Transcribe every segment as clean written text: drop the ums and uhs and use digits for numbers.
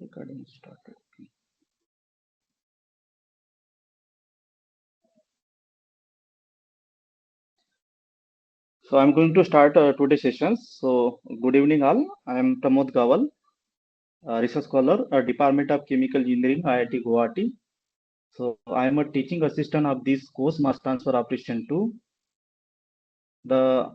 Recording started. So I'm going to start today's sessions. So good evening all. I am Pramod Gawal, research scholar, Department of Chemical Engineering, IIT Guwahati. So I am a teaching assistant of this course, Mass Transfer Operation 2. The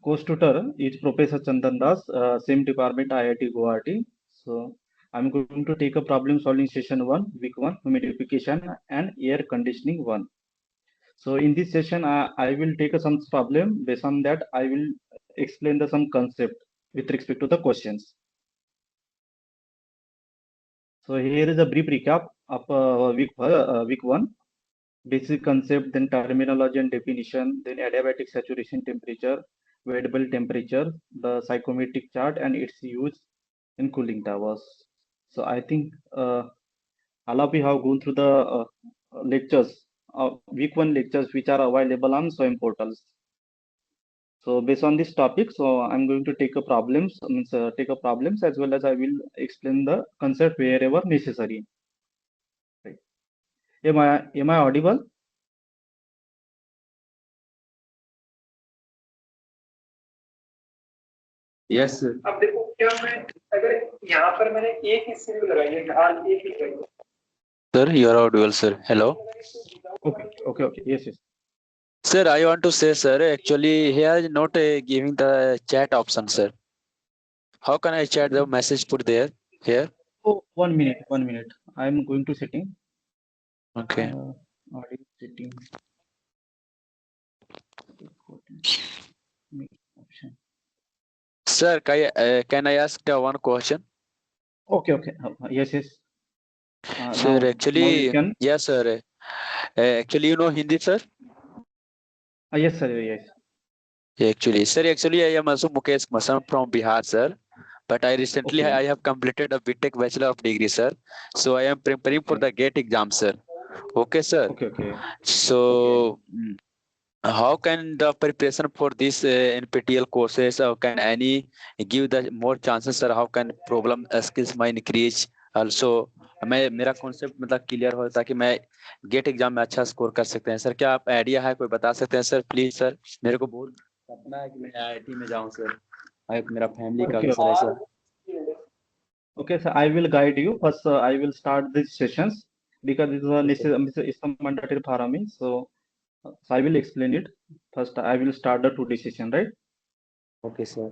course tutor is Professor Chandan Das, same department, IIT Guwahati. So I'm going to take a problem solving session 1, week 1, humidification and air conditioning 1. So in this session, I will take some problem. Based on that, I will explain some concept with respect to the questions. So here is a brief recap of week 1, basic concept, then terminology and definition, then adiabatic saturation temperature, variable temperature, the psychometric chart, and its use in cooling towers. So I think all of you have gone through the lectures, week 1 lectures, which are available on SWAYAM portals. So based on this topic, so I'm going to take a problems, take a problems as well as I will explain the concept wherever necessary. Right. Am I audible? Yes sir. अब देखो क्या मैं अगर यहाँ पर मैंने एक ही SIM लगाई है, ढाल एक ही लगाई है. Sir, you are audible, sir. Hello. Okay. Yes. Sir, I want to say, sir, actually here is not giving the chat option, sir. How can I chat the message put there here? Oh, 1 minute. I'm going to setting. Okay. Audio setting. Option. Sir, can I ask one question? Okay. Yes. Sir, Now actually, you can. yes, sir. Actually, you know Hindi, sir? Yes, sir. Yes. Actually, I am also Mukesh Masam from Bihar, sir. But I recently Okay. I have completed a BTech Bachelor of Degree, sir. So I am preparing for the GATE exam, sir. Okay, sir. Okay. So how can the preparation for this NPTEL courses, can any give the more chances, sir? How can problem skills my increase? Also, मैं मेरा concept मतलब clear हो ताकि मैं gate exam में अच्छा score कर सकते हैं सर. क्या आप आइडिया है कोई बता सकते हैं सर प्लीज सर? मेरे को बहुत सपना है कि मैं आईआईटी में जाऊं सर. मेरा फैमिली का भी सर ऐसा. Okay, so I will guide you. First, I will start these sessions because it's a mandatory for me. So I will explain it. First, I will start the today session, right? Okay, sir.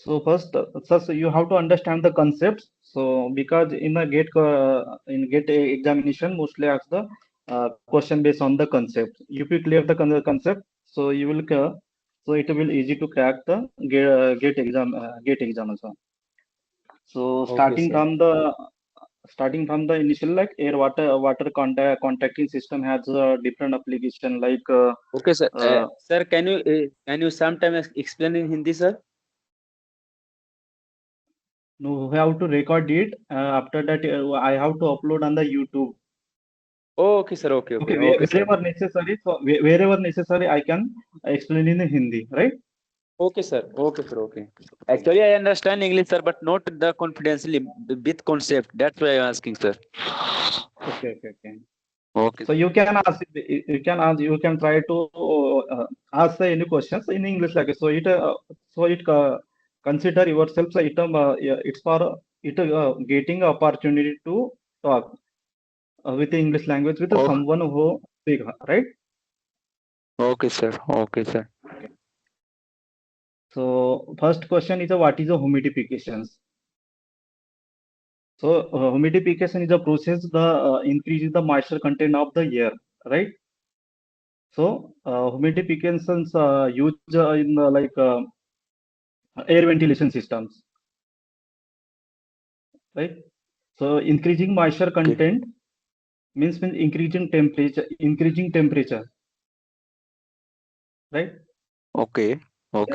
So first, so you have to understand the concepts. So because in the GATE examination, mostly ask the question based on the concept. If you clear the concept, so you will so it will easy to crack the GATE exam also. So Okay, starting from the initial, like air water contacting system has a different application like okay, sir. Sir, can you sometimes explain in Hindi, sir? no, we have to record it. After that, I have to upload on the YouTube. Oh, okay, sir. Okay, sir. Wherever necessary, so wherever necessary, I can explain in Hindi, right? Okay, sir. Okay. Actually, I understand English, sir, but not the confidentially with concept. That's why I'm asking, sir. Okay. Okay. So you can try to ask any questions in English, like so. Consider yourself. So it's for getting opportunity to talk with the English language with Oh. someone who speak, right? Okay, sir. Okay. So first question is what is a humidification? So humidification is a process the increases the moisture content of the air, right? So humidifications used in air ventilation systems, right? So increasing moisture content means increasing temperature, right? Okay,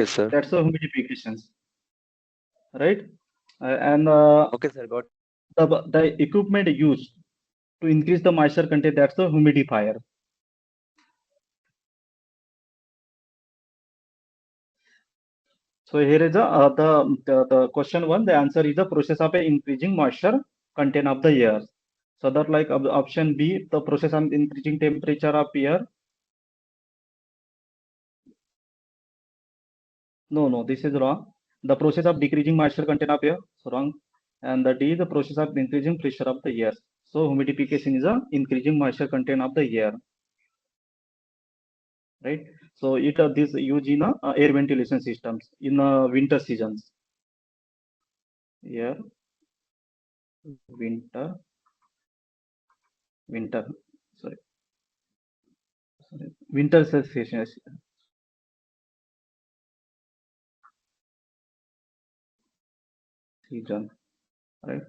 sir. That's the humidifications, right? And Okay, sir. Got. the equipment used to increase the moisture content, that's the humidifier. So here is the question one. The answer is the process of increasing moisture content of the air. So that like option B, the process of increasing temperature of air. No, this is wrong. The process of decreasing moisture content of air. So wrong. And the D, the process of increasing pressure of the air. So humidification is a increasing moisture content of the air. Right. So it this used in air ventilation systems in winter seasons. Air, winter, winter. Sorry, winter season. Season. Right.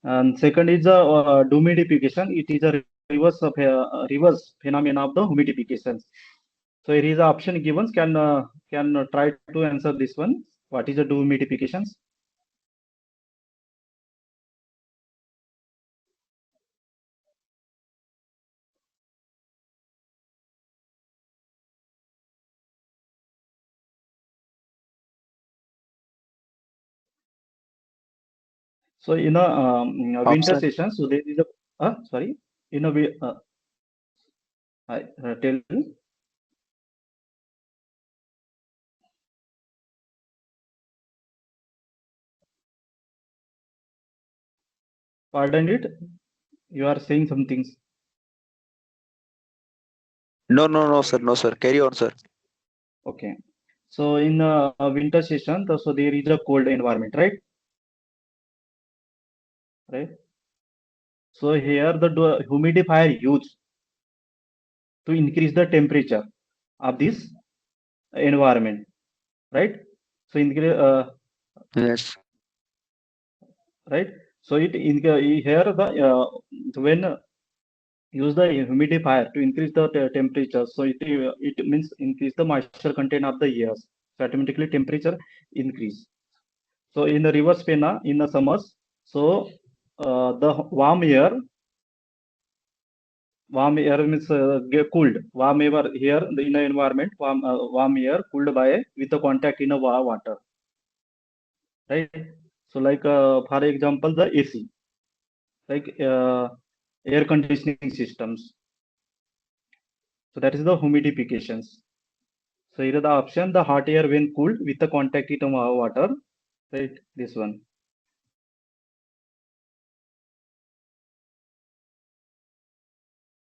And second is the humidification. It is a reverse phenomenon of the humidification. So here is the option given. Can try to answer this one. What is the dehumidification? So in a winter Option. session, so there is a sorry, in a way, I tell you, pardon it. You are saying some things. No, sir. No, sir. Carry on, sir. Okay. So in a winter session, so there is a cold environment, right? Right. So here the humidifier used to increase the temperature of this environment, right? So increase, Yes. right? So it in here when use the humidifier to increase the temperature. So it means increase the moisture content of the air. So automatically temperature increase. So in the reverse pena in the summers, so the warm air means get cooled. Warm air here in the environment, warm air cooled by with the contact in a water, right? So like for example, the AC, like air conditioning systems. So that is the humidifications. So here is the option, the hot air when cooled with the contact in water, right? This one.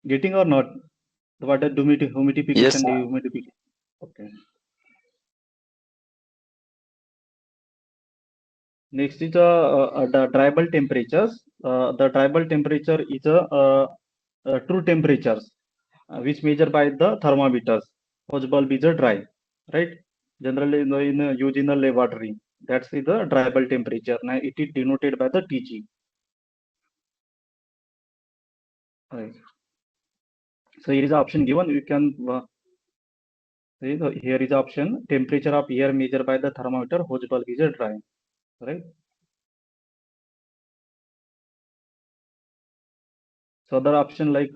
Getting or not? What is Yes, humidification, sir. dehumidification? Okay. Next is the drivable temperatures. The drivable temperature is true temperatures, which measured by the thermometers. Hose bulb is a dry, right? Generally in use in the laboratory. That's the drivable temperature. Now it is denoted by the TG. Right. So here is the option given. You can see here is the option. Temperature of air measured by the thermometer. Hose bulb is a dry, right? So other option like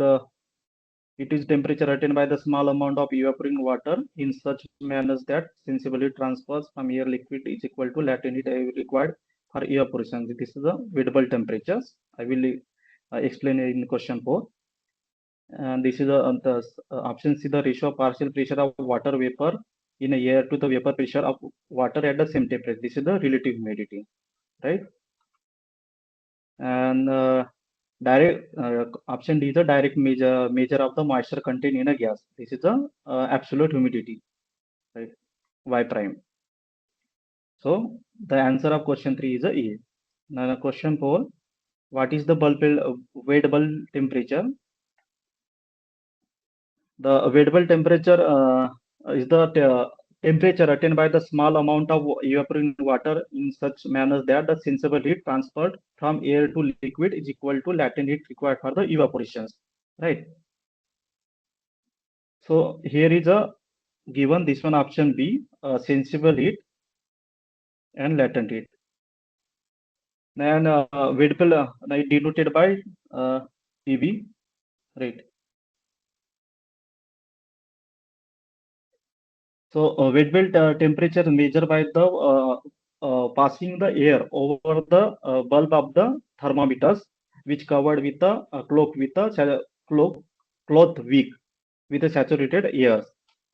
it is temperature attained by the small amount of evaporating water in such manners that sensibly transfers from air liquid is equal to latent heat required for evaporation. This is the visible temperatures. I will explain in question 4. And this is the option C, the ratio of partial pressure of water vapor in a air to the vapor pressure of water at the same temperature. This is the relative humidity, right? And direct option D is the direct measure of the moisture content in a gas. This is the absolute humidity, right? Y prime. So the answer of question 3 is a E. Now question 4, what is the weight bulb temperature? The weightable temperature is the temperature attained by the small amount of evaporating water in such manner that the sensible heat transferred from air to liquid is equal to latent heat required for the evaporations, right? So here is a given this one option B, sensible heat and latent heat. And weightable denoted by TB, right? So wet belt temperature measured by the passing the air over the bulb of the thermometers, which covered with a cloth with a cloth cloth wick with a saturated air.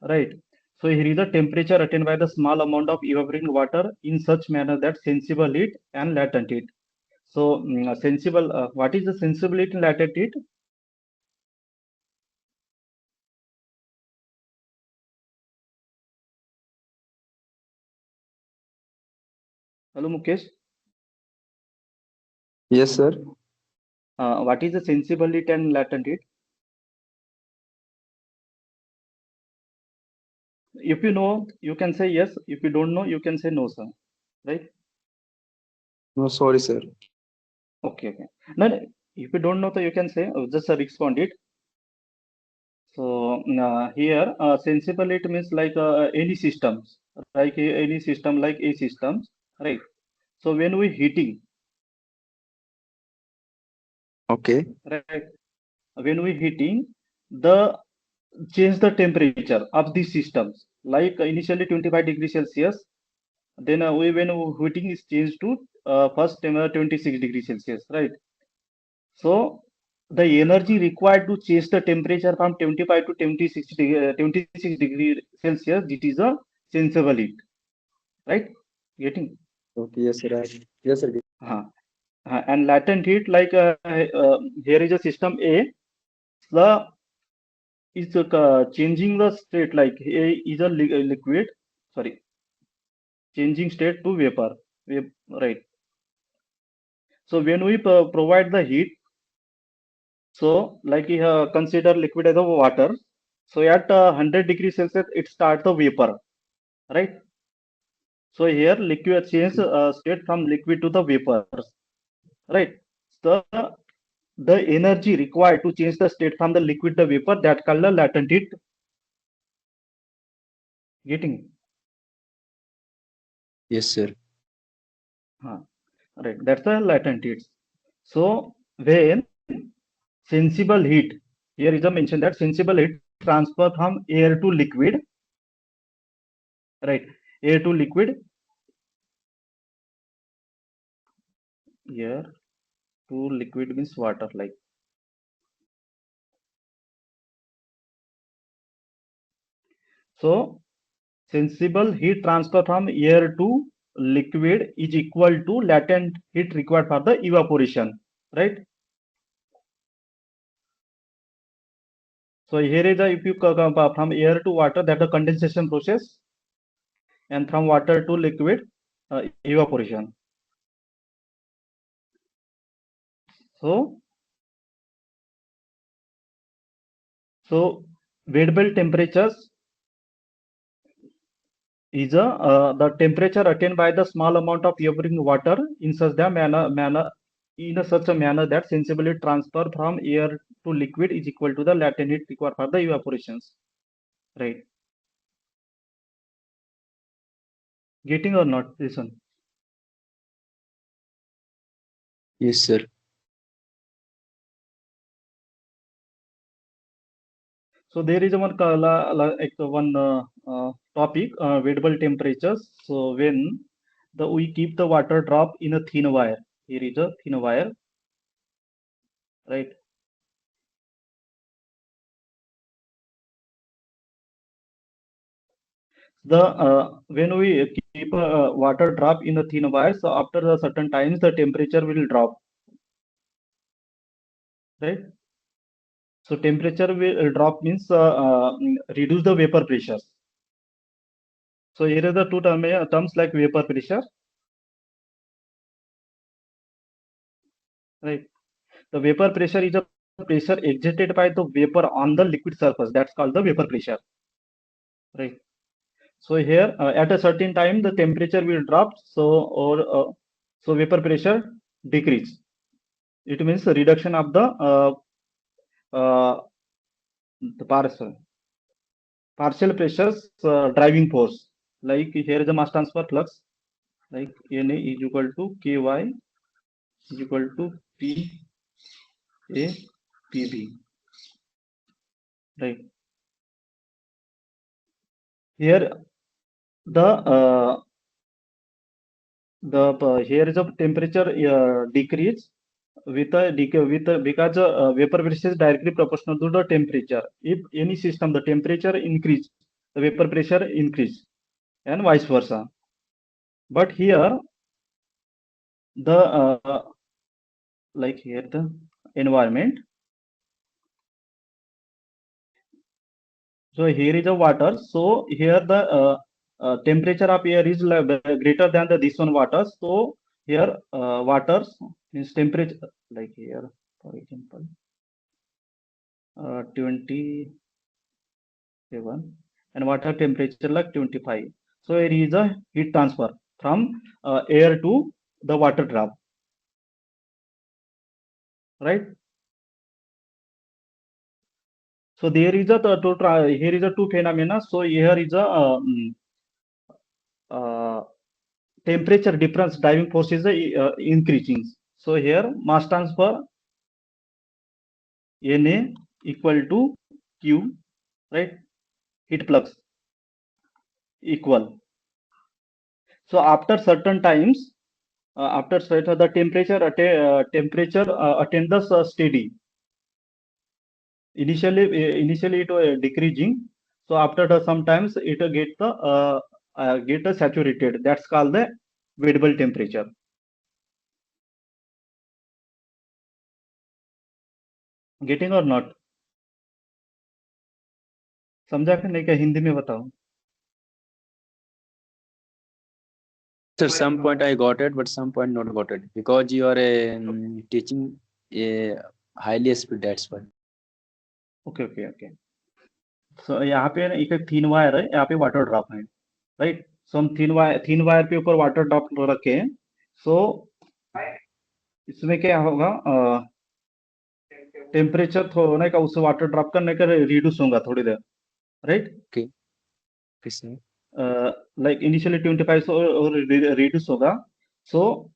Right. So here is the temperature attained by the small amount of evaporating water in such manner that sensible heat and latent heat. So sensible. What is the sensibility and latent heat? Hello, Mukesh. Yes, sir. What is the sensible heat and latent heat? If you know, you can say yes. If you don't know, you can say no, sir. Right? No, sorry, sir. Okay, okay. No, no, if you don't know, so you can say just respond it. So here, sensible it means like any systems, like any system, like a systems, right? So when we heating, Okay. right? When we heating, the change the temperature of these systems. Like initially 25 degrees Celsius, then we when heating is changed to first 26 degrees Celsius, right? So the energy required to change the temperature from 25 to 26 degree Celsius, it is a sensible heat, right? Getting? Okay, yes, sir. Yes, sir. Uh, and latent heat, like here is a system A, the is changing the state, like A is a liquid, sorry, changing state to vapor, right? So when we provide the heat, so like consider liquid as a water. So at 100 degrees Celsius, it starts the vapor, right? So here liquid change state from liquid to the vapors, right? So the energy required to change the state from the liquid to vapor, that called the latent heat. Getting? Yes, sir. Right, that's the latent heat. So when sensible heat, here is a mention that sensible heat transfer from air to liquid, right? Air to liquid, air to liquid means water, like. So sensible heat transfer from air to liquid is equal to latent heat required for the evaporation, right? So here is if you from air to water, that the condensation process, and from water to liquid, evaporation. So so variable temperatures is the temperature attained by the small amount of evaporating water in such a manner in such a manner that sensibly transfer from air to liquid is equal to the latent heat required for the evaporations, right? Getting or not? Listen. Yes, sir. So there is one topic, variable temperatures. So when we keep the water drop in a thin wire, here is a thin wire, right? The when we keep water drop in a thin wire, so after a certain times the temperature will drop, right? So temperature will drop means reduce the vapor pressure. So here are the two terms like vapor pressure, right? The vapor pressure is a pressure exerted by the vapor on the liquid surface. That's called the vapor pressure, right? So here at a certain time the temperature will drop. So so vapor pressure decrease. It means the reduction of uh, the partial pressures driving force. Like here is a mass transfer flux. Like Na is equal to Ky is equal to PA/PB, right? Here here is a temperature decrease because vapor pressure is directly proportional to the temperature. If any system the temperature increase, the vapor pressure increase, and vice versa. But here the like here the environment. So here is a water. So here the temperature of air is greater than the this one water. So here water means temperature like here for example 27 and water temperature like 25. So here is a heat transfer from air to the water drop, right? So there is a here is a two phenomena. So here is a uh, temperature difference driving force is increasing. So here mass transfer Na equal to Q, right? Heat flux equal. So after certain times, after certain the temperature attend the steady. Initially it was decreasing. So after the sometimes it get saturated. That's called the variable temperature. Getting or not? समझा कि नहीं? क्या हिंदी में बताओ? Sir, some point I got it, but some point not got it because you are teaching a highly speed. That's why. Okay. So यहाँ पे ना एक थीन वायर है, यहाँ पे वाटर ड्रॉप है, राइट? सो हम थीन वायर पे ऊपर वाटर ड्रॉप रखे हैं. सो इसमें क्या होगा, टेम्परेचर होने का उस वाटर ड्रॉप करने का रिड्यूस होगा थोड़ी देर, right? Okay. Sir. Like initially 25 और रिड्यूस होगा. सो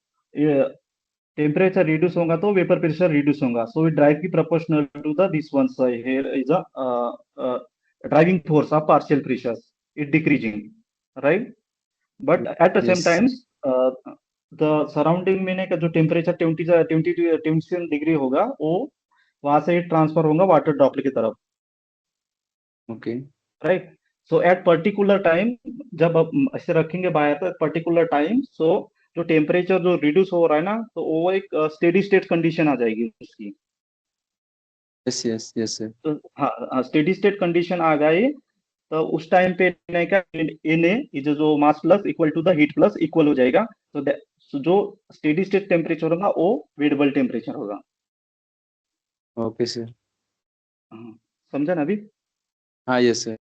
टेम्परेचर रिड्यूस होगा तो वेपर प्रेशर रिड्यूस होगा. So it directly proportional to the this one. Here is a driving force of partial pressures is decreasing, right? But at the same Yes. times the surrounding में का जो temperature 27 degree होगा वो वहां से transfer होगा water droplet की तरफ, Okay. Right? So at particular time जब आप ऐसे रखेंगे बाहर तो पर्टिकुलर टाइम, सो जो टेम्परेचर जो रिड्यूस हो रहा है ना, तो वो एक स्टेडी स्टेट कंडीशन आ जाएगी उसकी. Yes, sir. तो हाँ, स्टेडी स्टेट कंडीशन आ गई तो उस टाइम पे नहीं का Na इज जो mass flux equal to the heat flux equal हो जाएगा. तो जो स्टेडी स्टेट टेम्परेचर होगा वो वेरिएबल टेम्परेचर होगा. Okay, sir. समझा ना अभी? हाँ, yes, sir.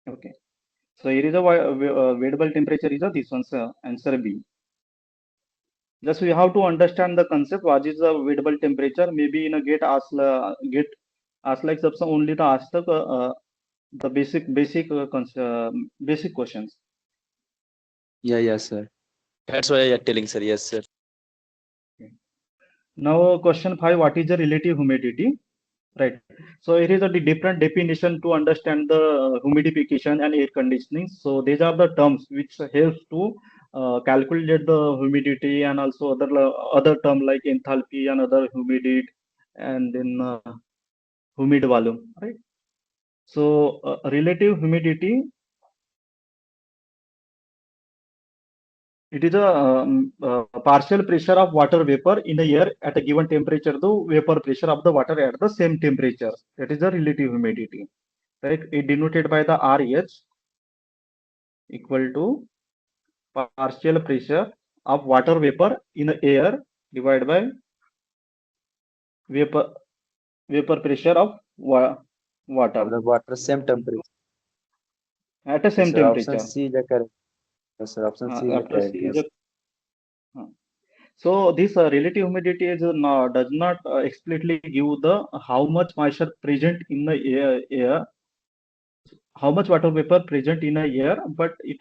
Okay. So here is a variable temperature is a this one's answer B. Just we have to understand the concept. What is the variable temperature? Maybe in a get ask like सबसे only the ask the basic questions. Yeah, sir. That's why you're telling, sir. Yes, sir. Now question 5, what is the relative humidity? Right. So it is a different definition to understand the humidification and air conditioning. So these are the terms which helps to calculate the humidity, and also other term like enthalpy and other humidity, and then humid volume, right? So relative humidity, it is a partial pressure of water vapor in the air at a given temperature, the vapor pressure of the water at the same temperature. That is the relative humidity, right? It denoted by the RH equal to partial pressure of water vapor in the air divided by vapor pressure of water Of the water, same temperature. at the Yes, same sir. Option temperature. C is the correct. Yes, sir. Option C is the After correct. C is Yes. so this relative humidity is does not explicitly give the how much moisture present in the air, how much water vapor present in a air, but it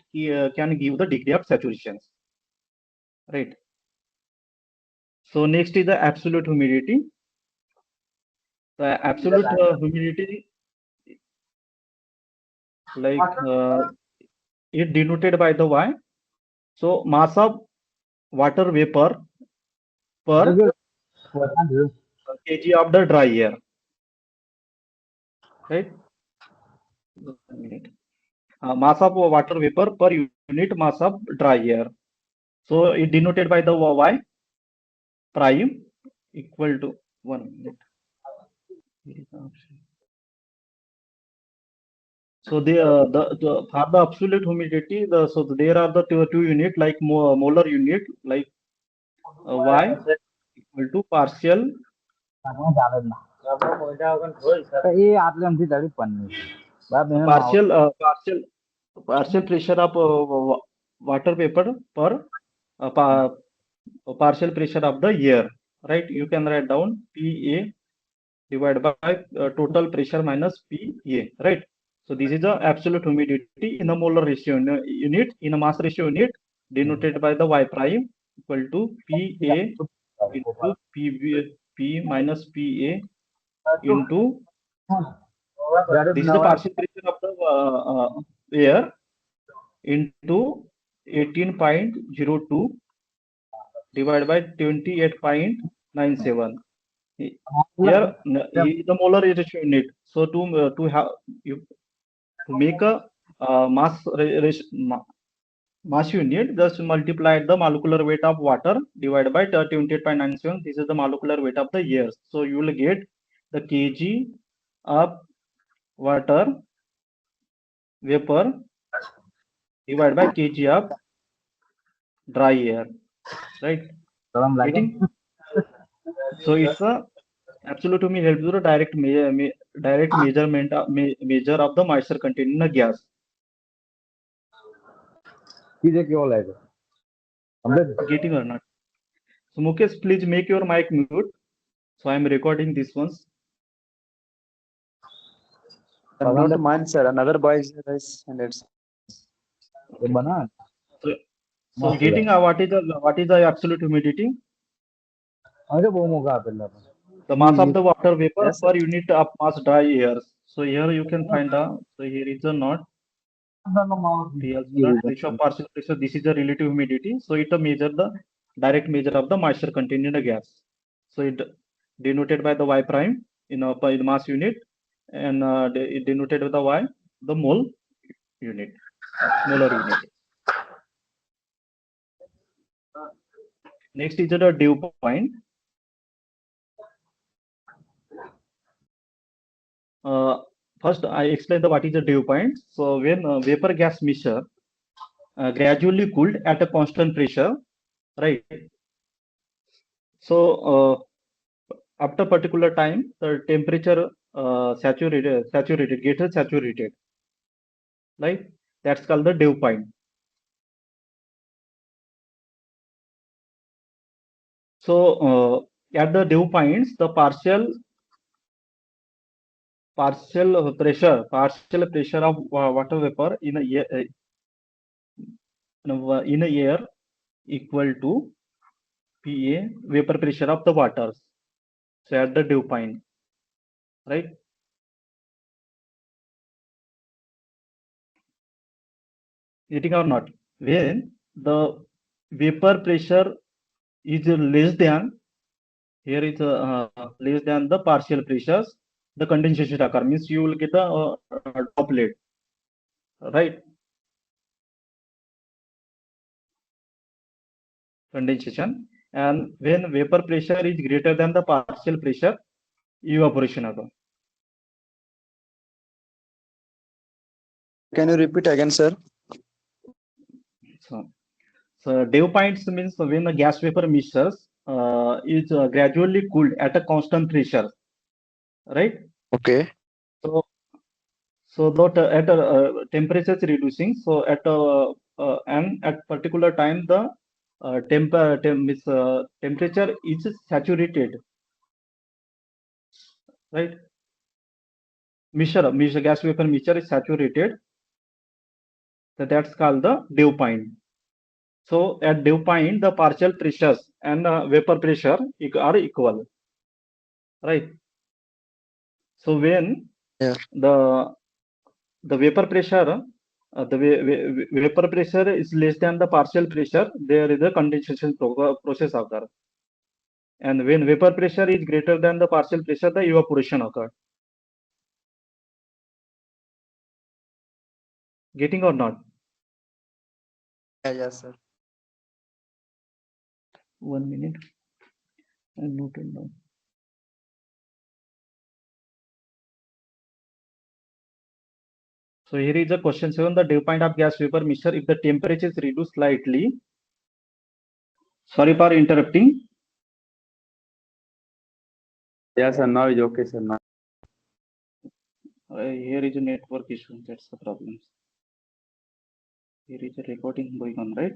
can give the degree of saturation, right? So next is the absolute humidity. The absolute humidity, like it denoted by the Y. So mass of water vapor per kg of the dry air, right? Mass of water vapor per unit mass of dry air. So it denoted by the Y prime equal to 1 minute. So for the absolute humidity, so there are the two unit like molar unit like Y equal to partial partial pressure of water vapor per partial pressure of the air, right? You can write down PA divided by total pressure minus PA, right? So this is the absolute humidity in a molar ratio unit, in a mass ratio unit, denoted by the Y prime equal to PA into P minus PA into this is the partial pressure of the air into 18.02 divided by 28.97. Here is the molar ratio unit. So to have to make a mass unit, just multiply the molecular weight of water divided by 28.97. This is the molecular weight of the air. So you will get the kg of water vapor divided by kg of dry air, right? Getting? So it's a absolute humidity helps you to direct measurement measure of the moisture content in a gas. Getting or not? So Mukesh, please make your mic mute. So I am recording this once. Don't mind, sir. Another boy is and it's So getting what is the absolute humidity? The mass of the water vapor Yes, per unit of mass dry air. So here you can find out. So here is a not PL student ratio of partial pressure. This is the relative humidity. So it measure the direct measure of the moisture contained in a gas. So it denoted by the Y prime by the mass unit, and it denoted with the Y the mole unit, molar unit. Next is the dew point. First, I explain what is the dew point. So when vapor gas mixture gradually cooled at a constant pressure, right? So after particular time, the temperature gets saturated, right? That's called the dew point. So at the dew points, the partial pressure of water vapor in a air equal to PA vapor pressure of the waters. So at the dew point, right? Getting or not? When the vapor pressure is less than, here is less than the partial pressures, the condensation occur, means you will get a droplet, right? Condensation. And when vapor pressure is greater than the partial pressure, evaporation occur. Can you repeat again, sir? So dew points means when the gas vapor mixtures is gradually cooled at a constant pressure, right? Okay. So that at temperature is reducing. So and at particular time the temperature is saturated, right? Mixture gas vapor mixture is saturated. So that's called the dew point. So at dew point, the partial pressures and vapor pressure are equal, right? So when the vapor pressure the vapor pressure is less than the partial pressure, there is a condensation process occur. And when vapor pressure is greater than the partial pressure, the evaporation occur. Getting or not? Yes, sir. 1 minute. I noted down. So here is the question 7. The dew point of gas vapor mixture, if the temperature is reduced slightly. Sorry for interrupting. Yes, sir. Now is okay, sir. Now. Here is a network issue. That's the problem. Here is a recording going on, right?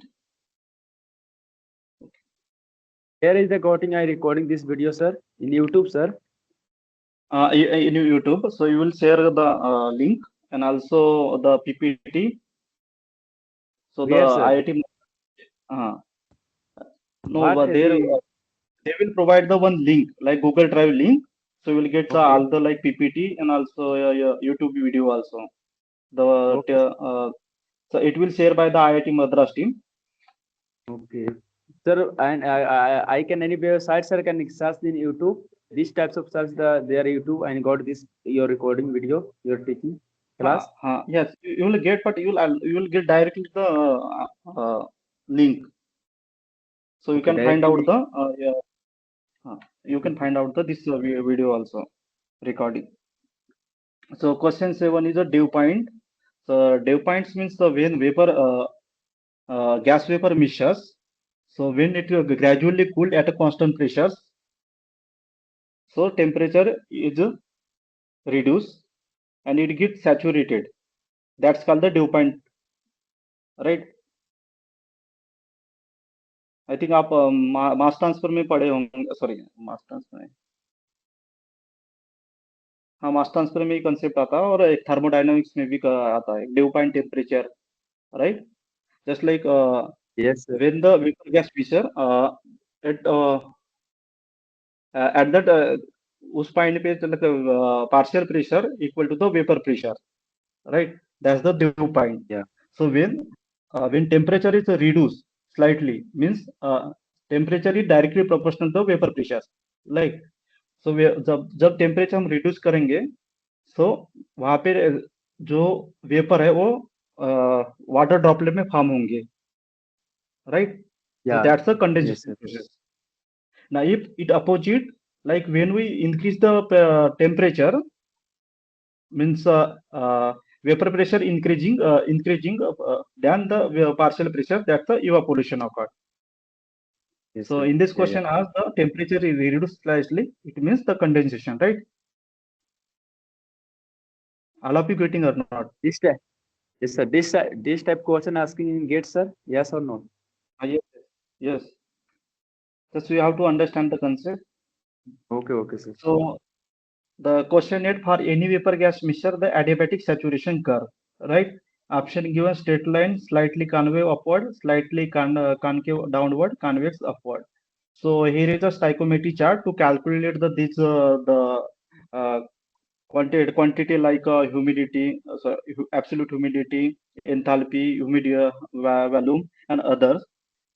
Here is the recording this video, sir, in YouTube, sir. In YouTube. So you will share the link and also the PPT. So the Where, sir? IIT. No, What but is there the- they will provide the one link like Google Drive link. So you will get Okay. all the like PPT and also YouTube video also. Okay. So it will share by the IIT Madras team. Okay. Sir, and I can any website, sir, can search in YouTube. These types of search their YouTube and got this your recording video, your teaching class. Yes, you will get, but you will get directly the link. So you Okay, can find out directly. you can find out this video also recording. So question 7 is a dew point. So dew points means the when vapor gas vapor mixtures. So when it gradually cooled at a constant pressure, so temperature is reduced and it gets saturated. That's called the dew point, right? I think आप mass transfer में पढ़े होंगे, sorry mass transfer में, हाँ mass transfer में ही concept आता है और एक थर्मोडायनामिक्स में भी आता है dew point temperature, right? Just like Yes, sir. when the vapor gas mixture at that उस पॉइंट पे partial pressure equal to the vapor pressure, right? That's the dew point. Yeah. So when temperature is reduced slightly means temperature is directly proportional to vapor pressure, like so जब temperature हम reduce करेंगे so वहां पे जो vapour है वो water droplet में form होंगे, right? So Yeah. that's the Yes, condensation sir. process. Now if it opposite, like when we increase the temperature means vapor pressure increasing than the partial pressure, that's the evaporation occurred. Yes, So sir. in this Yeah, question, as the temperature is reduced slightly, it means the condensation, right? All of you getting or not? This type. Yes, sir. This type question asking in GATE, sir. Yes or no? Yes, yes. Just we have to understand the concept. Okay, okay, sir. So the question 8, for any vapor gas mixture, the adiabatic saturation curve, right? Option given: straight line, slightly concave upward, slightly concave downward, convex upward. So here is a stoichiometry chart to calculate the uh, quantity like humidity, absolute humidity, enthalpy, volume, and others.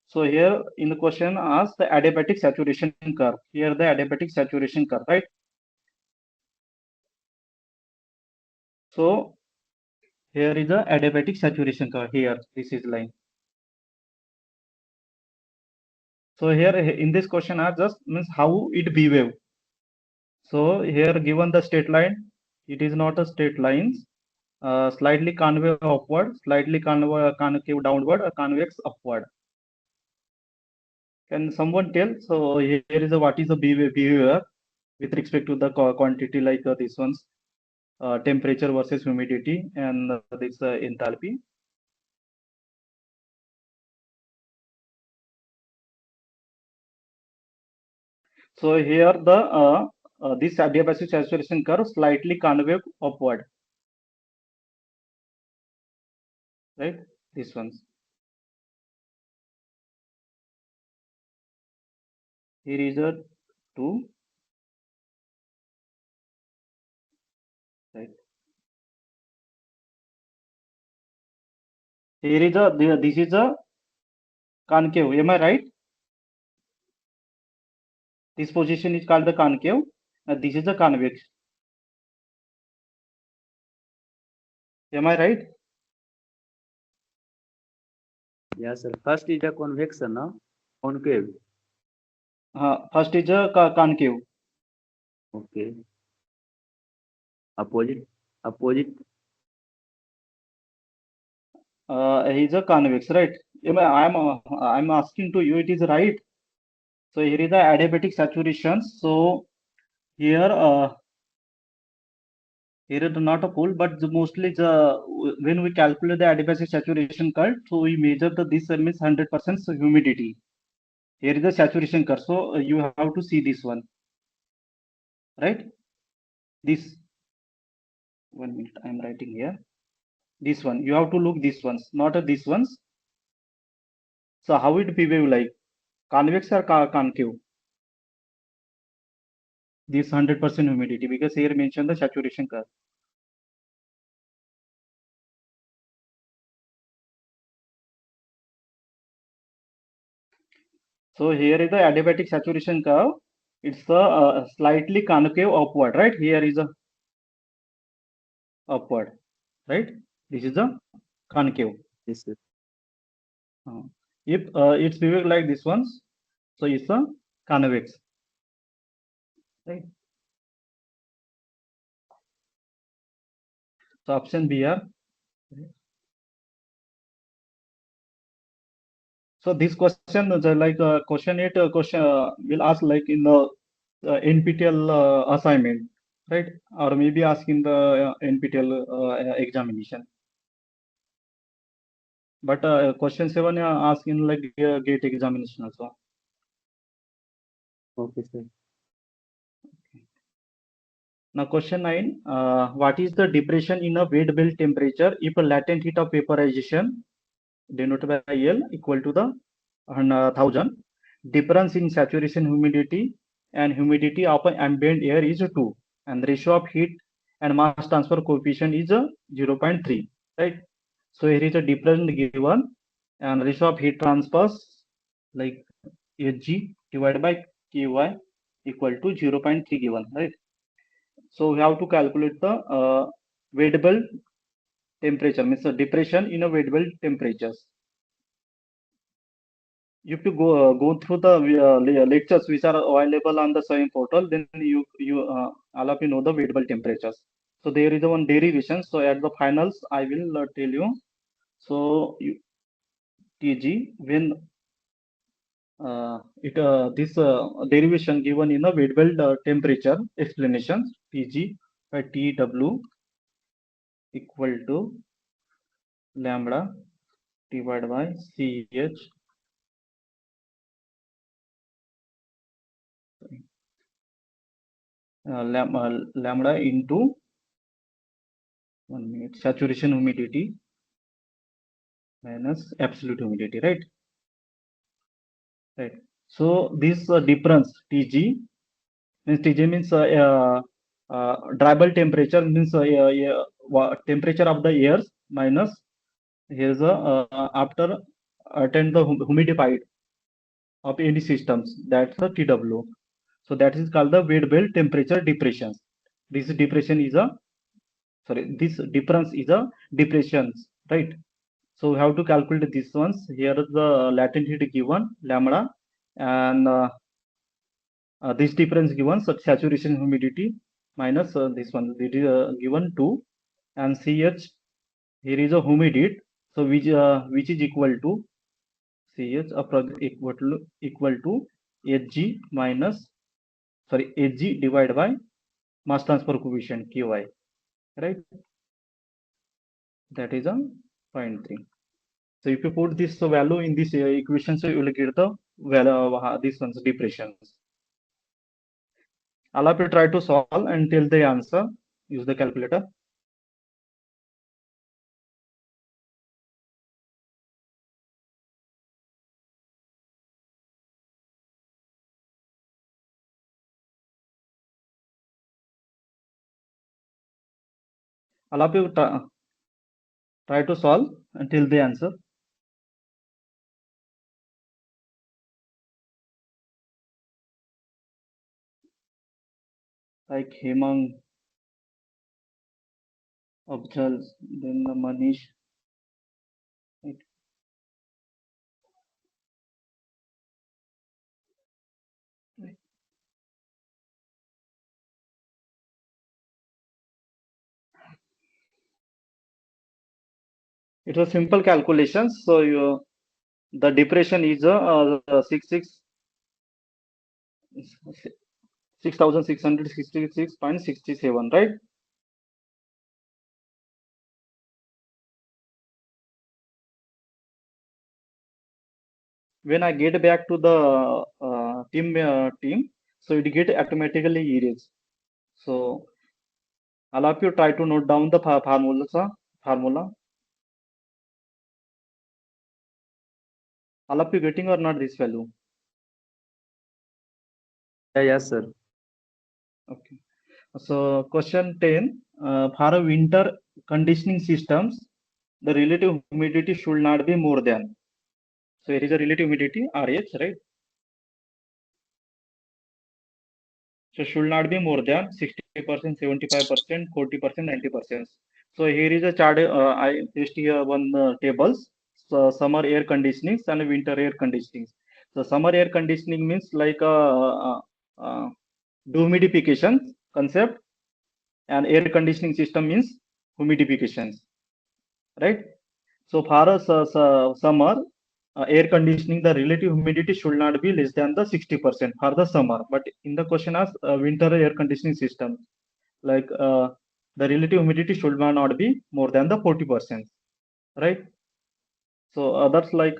So here in the question asked the adiabatic saturation curve. Here the adiabatic saturation curve, right? So here is the adiabatic saturation curve. Here, this is line. So here in this question, I just means how it behave. So here given the straight line, it is not a straight lines. Slightly concave upward, slightly concave downward, or convex upward. Can someone tell? So here is a what is the behavior with respect to the quantity like this one's temperature versus humidity and this enthalpy. So here the this adiabatic saturation curve slightly concave upward, right? This one's. Here is a 2, right? Here is this is a concave. Am I right? This position is called the concave. This is the convex. Am I right? Yes, sir. First is the convection, no? Concave. First is a concave. Okay. Opposite. Opposite. Is a convex, right? I'm asking to you, it is right. So here is the adiabatic saturation. So here here is not a pool, but mostly when we calculate the adiabatic saturation curve, so we measure this means 100% humidity. Here is the saturation curve. So you have to see this one, right? This 1 minute. I'm writing here. This one. You have to look these ones, not these ones. So how it behave like convex or concave? This 100% humidity, because here mentioned the saturation curve. So here is the adiabatic saturation curve. It's slightly concave upward, right? Here is a upward, right? This is the concave. Yes, sir. If it's behave like this ones, so it's a convex, right? So option B are. So this question is like question 8 question will ask like in the NPTEL assignment, right? Or maybe ask in the NPTEL examination. But question 7 ask in like GATE examination also. Okay, sir. Now question 9, what is the depression in a wet bulb temperature if a latent heat of vaporization denoted by L equal to the 1000, difference in saturation humidity and humidity of an ambient air is 2, and the ratio of heat and mass transfer coefficient is 0.3, right? So here is a difference given, and ratio of heat transfers like Hg divided by Ky equal to 0.3 given, right? So we have to calculate the wet bulb temperature, means the depression in a wet bulb temperatures. If you go through the lectures which are available on the same portal, then you all of you know the wet bulb temperatures. So there is one derivation. So at the finals, I will tell you. So Tg when this derivation given in the wet bulb temperature explanation, Tg by Tw equal to lambda divided by Ch lambda into 1 minute saturation humidity minus absolute humidity, right? Right. So this difference Tg means dry bulb temperature means temperature of the air minus here's a after attend the humidified of any systems, that's the Tw. So that is called the wet bulb temperature depression. This depression is a this difference is a depression, right? So we have to calculate these ones. Here is the latent heat given lambda, and this difference given so saturation humidity minus this one. It is given 2, and Ch here is a humidity. So which is equal to Ch equal to Hg minus Hg divided by mass transfer coefficient Ky, right? That is a 0.3. So if you put this value in this equation, so you will get the value this one's depressions. All of you try to solve and tell the answer. Use the calculator. All of you Try to solve until the answer. Like Hemang, Abjal, then Manish. Right. It was simple calculations. So the depression is 6,666.67, right? When I get back to the team, so it get automatically erased. So all of you try to note down the formula. All of you getting or not this value? Yes, sir. Okay. So question 10, for a winter conditioning systems, the relative humidity should not be more than. So here is a relative humidity RH, right? So should not be more than 60%, 75%, 40%, 90%. So here is a chart. I just here one tables. So summer air conditionings and winter air conditionings. So summer air conditioning means like dehumidification concept, and air conditioning system means humidification, right? So for us, summer air conditioning, the relative humidity should not be less than the 60% for the summer. But in the question as winter air conditioning system, like the relative humidity should not be more than the 40%, right? So that's like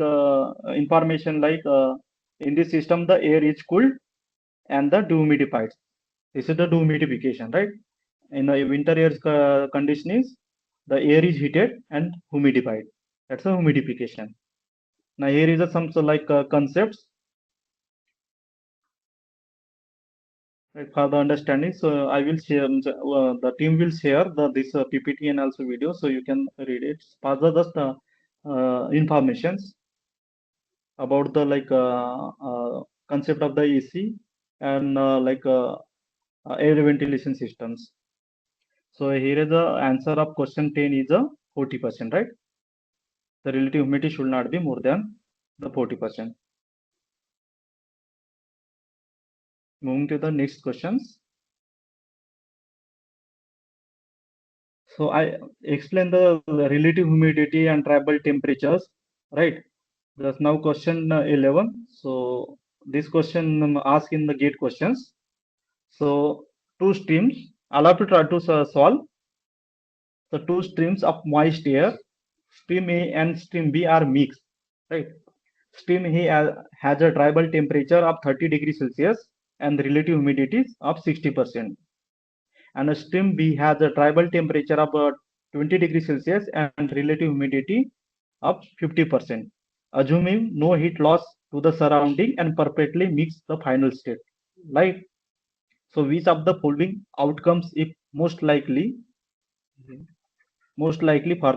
information like in this system, the air is cooled and the dehumidified. This is the dehumidification, right? In the winter air conditionings, the air is heated and humidified. That's a humidification. Now here is some so like concepts, right, for the understanding. So I will share the team will share this PPT and also video, so you can read it. Further just informations about the like concept of the AC and air ventilation systems. So here is the answer of question 10 is 40%, right? The relative humidity should not be more than the 40%. Moving to the next questions. So I explain the relative humidity and tribal temperatures, right? That's now question 11. So this question asked in the gate questions. So two streams, I'll have to try to solve. The two streams of moist air, stream A and stream B are mixed, right? Stream A has a tribal temperature of 30 degrees Celsius and relative humidity of 60%. And a stream B has a tribal temperature of 20 degrees Celsius and relative humidity of 50%, assuming no heat loss to the surrounding and perfectly mix the final state. Right? So which of the following outcomes if most likely for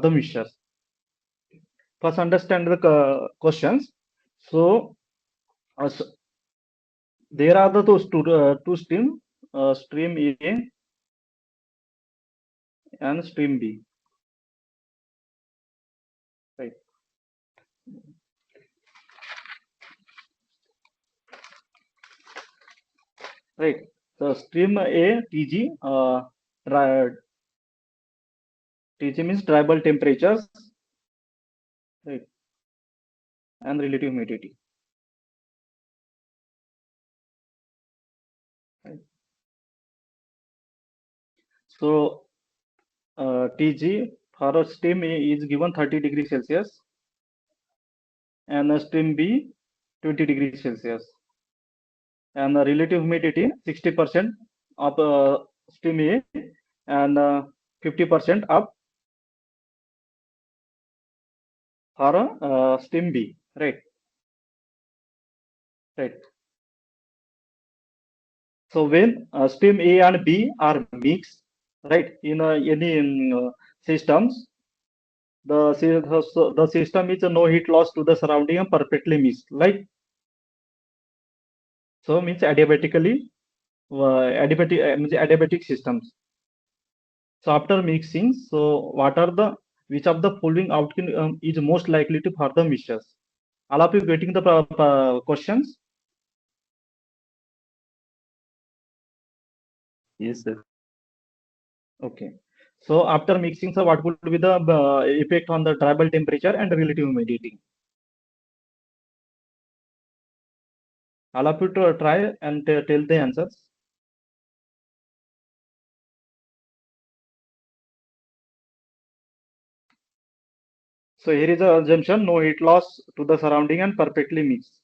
the mixtures? First understand the questions. So, so there are the two stream, stream A and stream B. Right. Right. So stream A TG TG means tribal temperatures, right, and relative humidity. Right. So TG for a stream A is given 30 degrees Celsius and a stream B 20 degrees Celsius, and the relative humidity 60% of stream A and 50% of for stream B, right? Right. So when stream A and B are mixed, right, in any systems, the system is no heat loss to the surrounding and perfectly mixed, like so means adiabatic systems. So after mixing, so what are the which of the following outcome is most likely to further mixtures? All of you getting the questions? Yes, sir. Okay. So after mixing, so what would be the effect on the tribal temperature and relative humidity? All of you to try and tell the answers. So here is the assumption: no heat loss to the surrounding and perfectly mixed.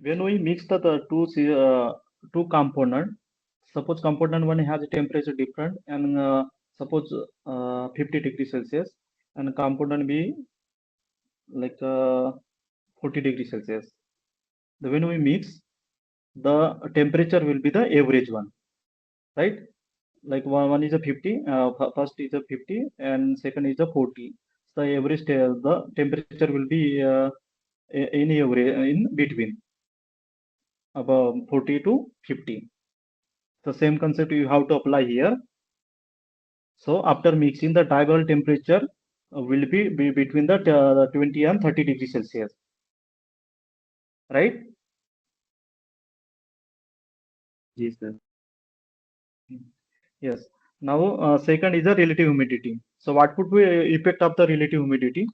When we mix two component, suppose component one has a temperature different and suppose 50 degrees Celsius and component B like 40 degrees Celsius. When we mix, the temperature will be the average one, right? Like one is a 50, first is a 50 and second is a 40. So the average the temperature will be in average in between about 40 to 50. The same concept you have to apply here. So after mixing, the diagonal temperature will be between the 20 and 30 degrees Celsius, right? Yes, sir. Yes. Now second is the relative humidity. So what would be effect of the relative humidity?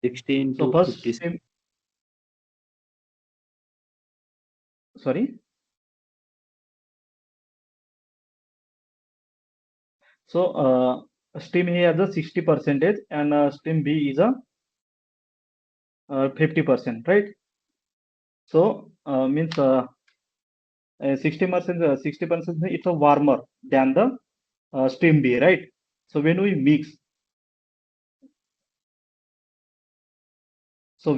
Sixteen So to first, 50. sorry. So stream A has a 60 percentage and stream B is a 50%, right? So means 60% it's a warmer than the stream B, right? So when we mix, two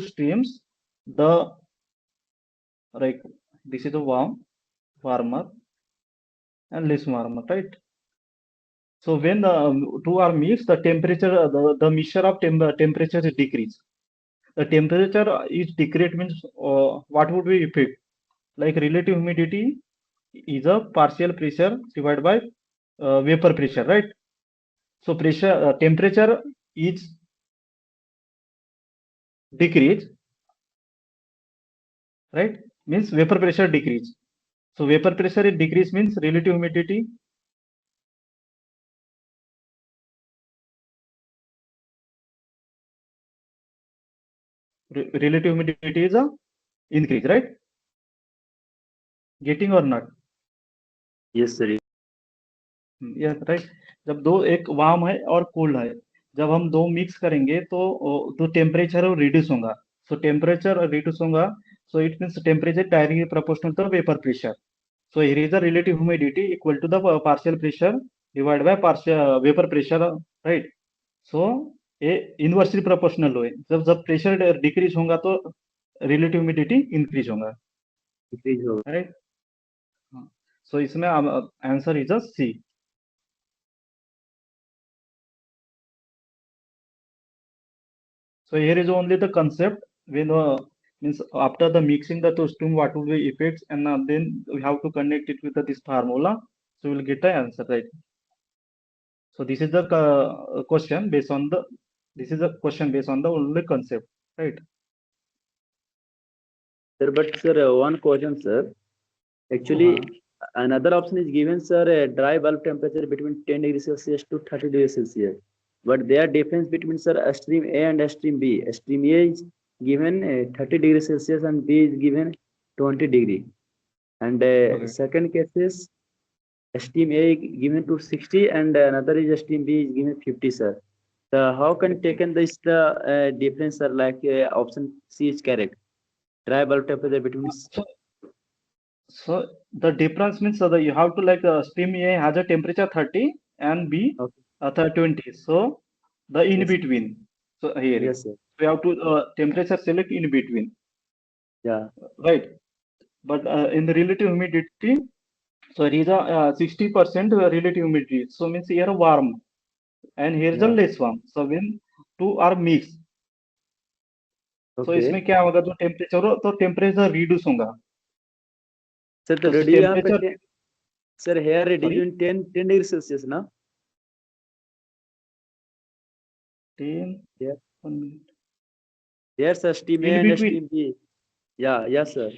streams, the like this is a warmer and less warmer, right? So when the two are mixed, the temperature, the mixture of temperature is decreased. The temperature is decreased means what would be effect? Like relative humidity is a partial pressure divided by vapor pressure, right? So pressure temperature is decreased, right? Means vapor pressure decrease. So vapor pressure is decrease means relative humidity relative humidity is a increase, right? Getting or not? Yes, sir. Yes right जब दो एक warm है और cold है जब हम दो mix करेंगे तो टेम्परेचर रिड्यूस होगा सो टेम्परेचर रिड्यूस होगा so it means temperature directly proportional to vapour pressure so here is the relative humidity equal to the partial pressure divide by partial vapour pressure right so ये inversely proportional है जब जब pressure decrease होगा तो relative humidity increase होगा right so इसमें answer is a C. So here is only the concept when means after the mixing the two stream what will be effects and then we have to connect it with this formula so we will get the answer, right? So this is the question based on the this is a question based on the only concept, right? Sir, but sir, one question, sir. Actually, another option is given, sir, a dry bulb temperature between 10 degrees Celsius to 30 degrees Celsius. But there are difference between, sir, a stream A and a stream B. A stream A is given 30 degrees Celsius and B is given 20 degree. And Okay. second case is steam A given to 60 and another is steam B is given 50, sir. How can taken this the difference, sir? Like option C is correct. Dry bulb temperature between. So, so the difference means that you have to like stream A has a temperature 30 and B Okay. 20. So the in Yes. between. So here Yes, sir. we have to temperature select in between, Yeah. right? But in the relative humidity, so here is a 60% relative humidity. So means here warm and here is a Yeah. less warm. So when two are mixed, so Okay. इसमें क्या होगा जो temperature हो तो temperature reduce होगा Sir, the तो reduce यहाँ पे temperature sir here reduce sorry in 10 degrees Celsius, ना? 10 Yeah. 1 minute Yes, sir. Steam A in and between. steam B. Yeah. Yes, sir.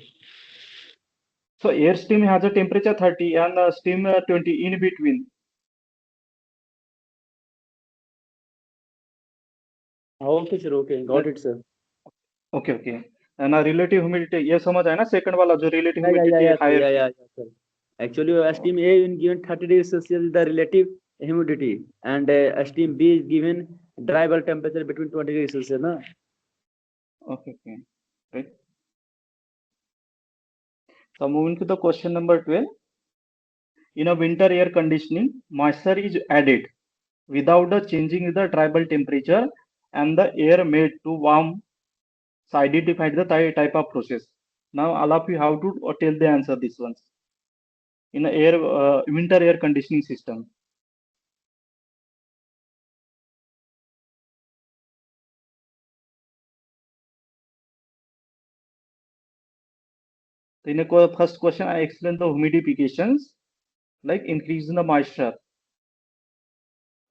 So air steam has a temperature 30 and steam 20 in between. Okay, sir. Okay. Got it, sir. Okay, okay. And relative humidity ये समझ आया ना second वाला जो relative Yeah, humidity yeah, higher yeah, है. yeah, yeah, sir. Actually, steam A is given 30 degrees Celsius is the relative humidity, and steam B is given dry bulb temperature between 20 degrees Celsius, na? Okay, okay. Right. So moving to the question number 12. In a winter air conditioning, moisture is added without the changing the tribal temperature and the air made to warm. So identify the type of process. Now all of you have to tell the answer this ones. In a winter air conditioning system. So in the first question, I explained the humidifications, like increase in the moisture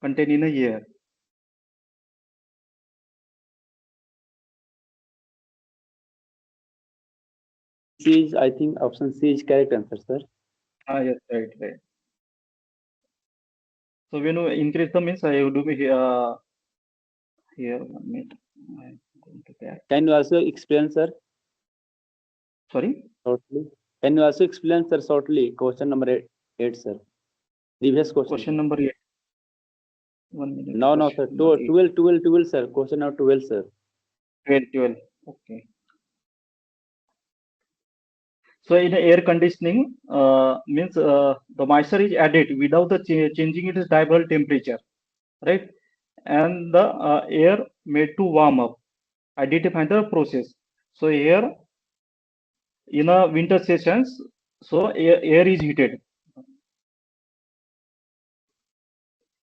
contained in a air. C is, I think, option C is correct answer, sir. Ah, yes, right, right. So when you increase the means, I do here 1 minute. I'm going to that. Can you also explain, sir, Sorry. shortly? Can you also explain, sir, shortly? Question number eight, sir. Previous question. Question number 8. 1 minute. No, no, sir. Question number 8. 12, sir. Question number 12, sir. 12, 12. Okay. So in air conditioning, means the moisture is added without the changing its diurnal temperature, right? And the air made to warm up. Identify the process. So here in a winter sessions, so air is heated.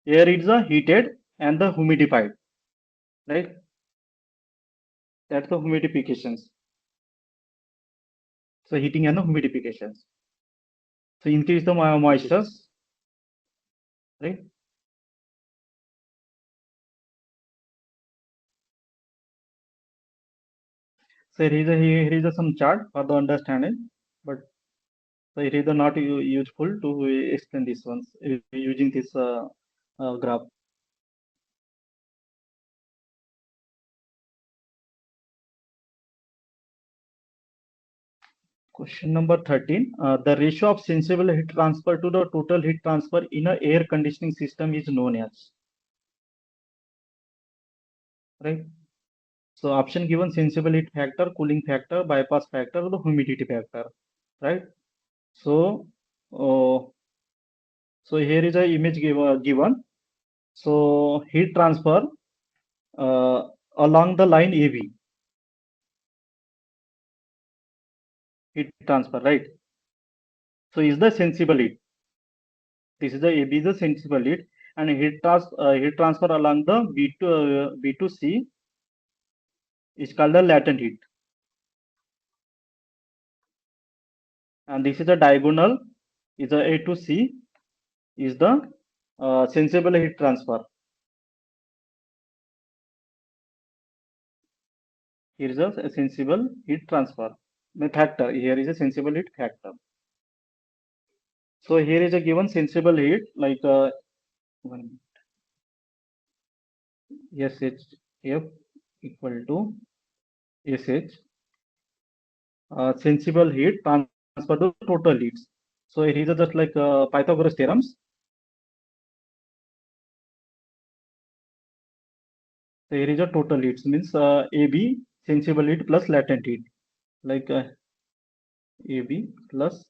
Air is heated and the humidified, right? That's the humidifications. So heating and the humidifications. So increase the moistures, right? So here is some chart for the understanding, but so it is not useful to explain these ones using this graph. Question number 13. The ratio of sensible heat transfer to the total heat transfer in a air conditioning system is known as, right? So option given: sensible heat factor, cooling factor, bypass factor, or the humidity factor, right? So, uh, so here is a image given. So heat transfer uh, along the line AB, heat transfer, right? So is the sensible heat. This is the AB, the sensible heat, and heat transfer along the B to C is called the latent heat. And this is the diagonal is the A to C is the sensible heat transfer. Here is a sensible heat transfer. The factor here is a sensible heat factor. So here is a given sensible heat like 1 minute. Yes, it's F equal to SH, sensible heat transfer to total heats. So here is just like Pythagoras theorems. So here is a total heats means AB sensible heat plus latent heat, like AB plus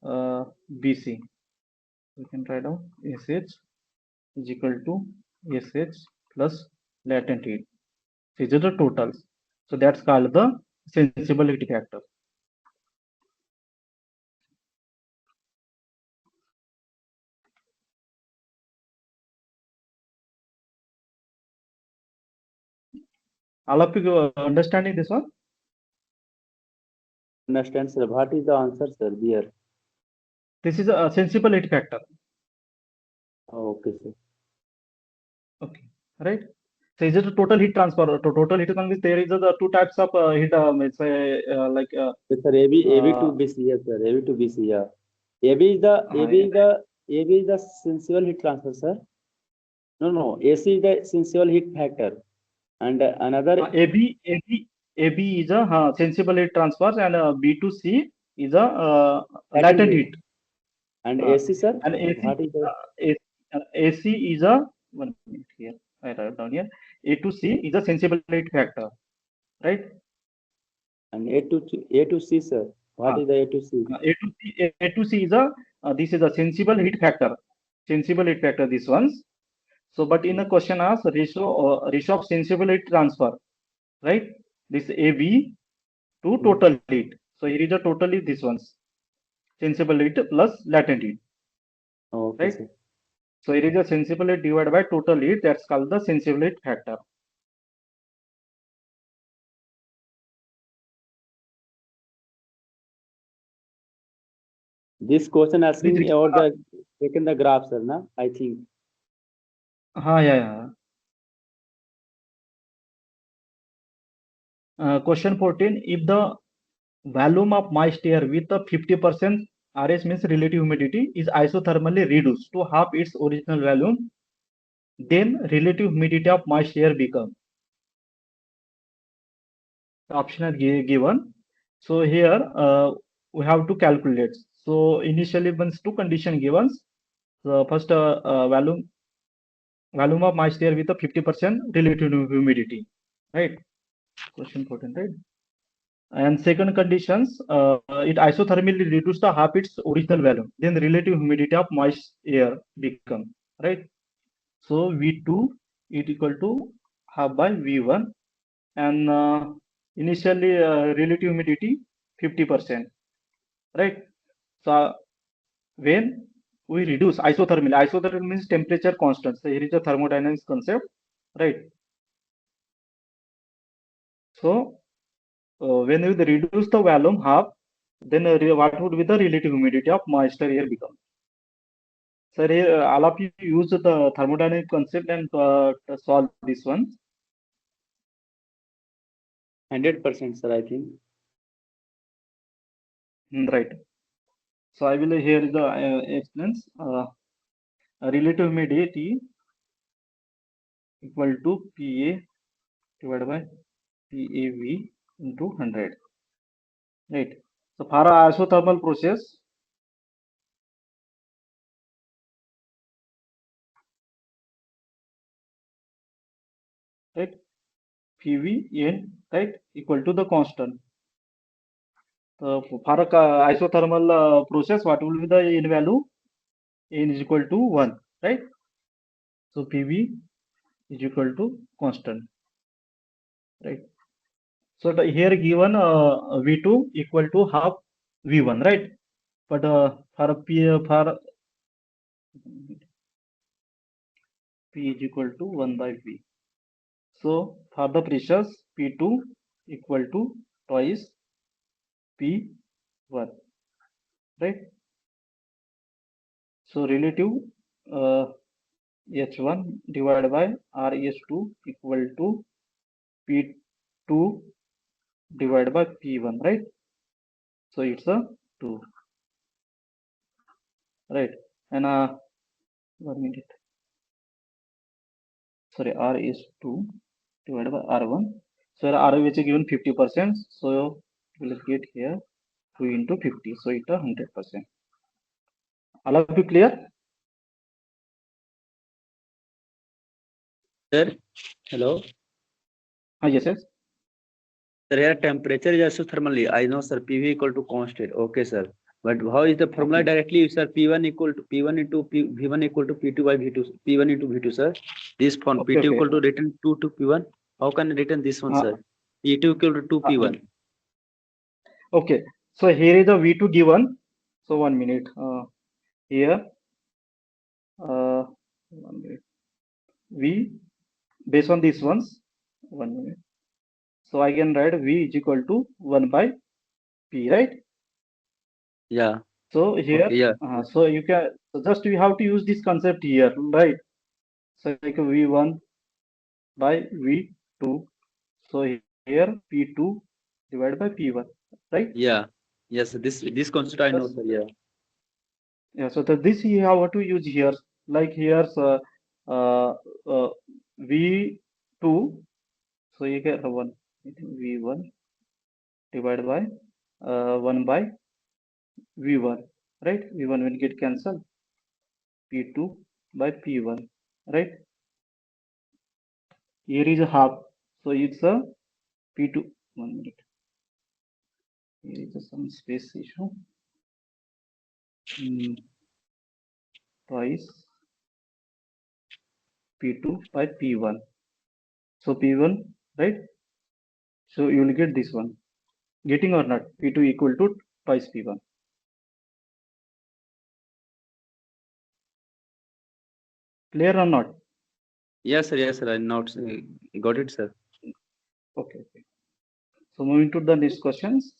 BC. We can write down SH is equal to SH plus latent heat. These are the totals. So that's called the sensibility factor. All of you understanding this one? Understand, sir. What is the answer, sir? There. This is a sensibility factor. Oh, okay, sir. Okay, right. So is it a total heat transfer? Total heat transfer means there is the two types of heat. It's like Yes, sir. AB to BC. Yes, sir. AB to BC. Yeah. AB is the AB is the sensible heat transfer, sir. No. AC is the sensible heat factor, and another AB is a sensible heat transfer, and B to C is a latent latent heat. heat. And AC, sir. And AC, What is the AC is a 1 minute here. I write down here. A to C is a sensible heat factor, right? and A to C, sir? What is the A to C? A to C is a this is a sensible heat factor. Sensible heat factor. This ones. So, but in the question asks ratio of sensible heat transfer, right? This AB to total heat. So here is a total heat. This ones sensible heat plus latent heat, Okay, right? sir. So here is a sensible heat divided by total heat. That's called the sensible heat factor. This question asking Please about the taken the graph, sir. Na, I think. yeah. Question 14. If the volume of moist air with a 50% RH means relative humidity is isothermally reduced to half its original volume, then relative humidity of moist air becomes. Option are given. So here we have to calculate. So initially once two condition given. The first volume of moist air with a 50% relative humidity, right? Question 14, right? And second conditions, it isothermally reduces the half its original value. Then the relative humidity of moist air become, right? So V2 is equal to half by V1, and initially relative humidity 50%, right? So when we reduce isothermal means temperature constant. So here is a thermodynamics concept, right? So when we reduce the volume half, then what would be the relative humidity of moisture air become? Sir, here all of you use the thermodynamic concept and to solve this one. 100%, sir. I think. Right. So I will here the explains relative humidity equal to PA divided by PAV into 100. Right. So for a isothermal process, right, PV right equal to the constant. So for a isothermal process, what will be the N value? N is equal to 1, right? So PV is equal to constant, right? So here given V2 equal to half V1, right? But for P is equal to 1 by V. So for the pressures P2 equal to twice P1, right? So relative H1 divided by RS2 equal to P2 divided by P1, right? So it's a 2, right? And 1 minute. Sorry, R is 2 divided by R1. So ROH given 50%. So we'll get here 2 into 50. So it's 100%. All of you clear? Sir, hello. Yes, yes. Sir, here temperature is also thermally. I know, sir. PV equal to constant. Okay, sir. But how is the formula Okay. directly, sir? P1 equal to P1 into V1 equal to P2 by V2. P1 into V2, sir. This form Okay, P2 okay. equal to written 2 to P1. How can I written this one, sir? P2 equal to 2 P1. Okay. So here is the V2 given. So 1 minute. Here, 1 minute. V based on these ones. 1 minute. So I can write V is equal to 1 by P, right? Yeah. So here, Okay, yeah. so you can, so just we have to use this concept here, right? So like V1 by V2. So here P2 divided by P1, right? Yeah. Yes, this concept I know, sir. Yeah. Yeah, so this you have to use here. Like here's uh, V2. So you get one V1 divided by 1 by V1, right? V1 will get cancelled. P2 by P1, right? Here is a half. So it's a P2. 1 minute. Here is some space issue. Twice P2 by P1. So P1, right? So you will get this one. Getting or not? P2 equal to twice P1. Clear or not? Yes, sir. Yes, sir. I not got it, sir. Okay. Okay. So moving to the next questions.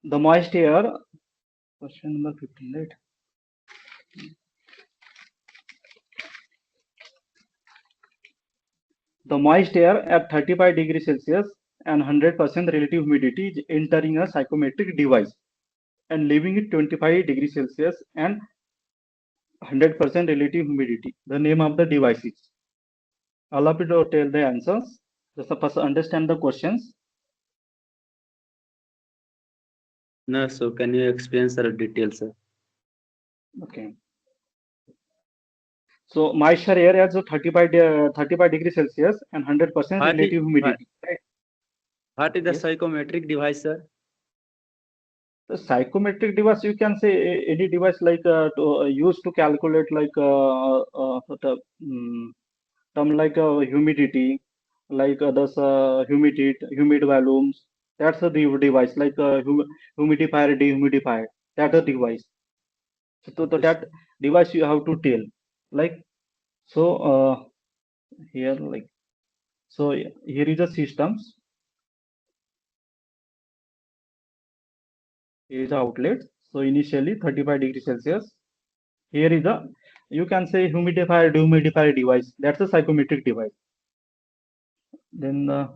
The moist air, question number 15, right? The moist air at 35 degrees Celsius and 100% relative humidity is entering a psychometric device and leaving it 25 degrees Celsius and 100% relative humidity. The name of the device is. All of you to tell the answers. Just first understand the questions. No, so can you explain, sir, details, sir? Okay. So moisture air at 35 degrees Celsius and 100% What is relative humidity. Right? what is the Yes. psychometric device, sir? The psychometric device, you can say any device like used to calculate like term like humidity, like this humid volumes. That's a device like humidifier, dehumidifier. That's a device. So that device you have to tell. Like so here like so here is the systems. Here is the outlet. So initially 35 degrees Celsius. Here is the, you can say humidifier, dehumidifier device. That's a psychometric device. Then uh,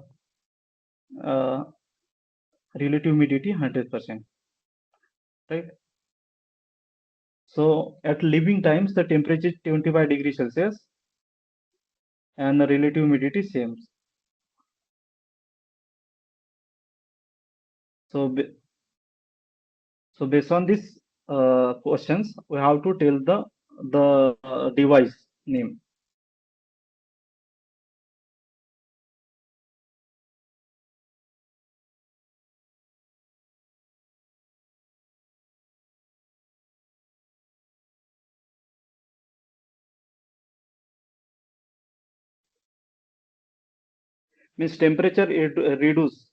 relative humidity 100%, right? So at living times, the temperature is 25 degrees Celsius and the relative humidity same. So, so based on these questions, we have to tell the device name. Means temperature reduce,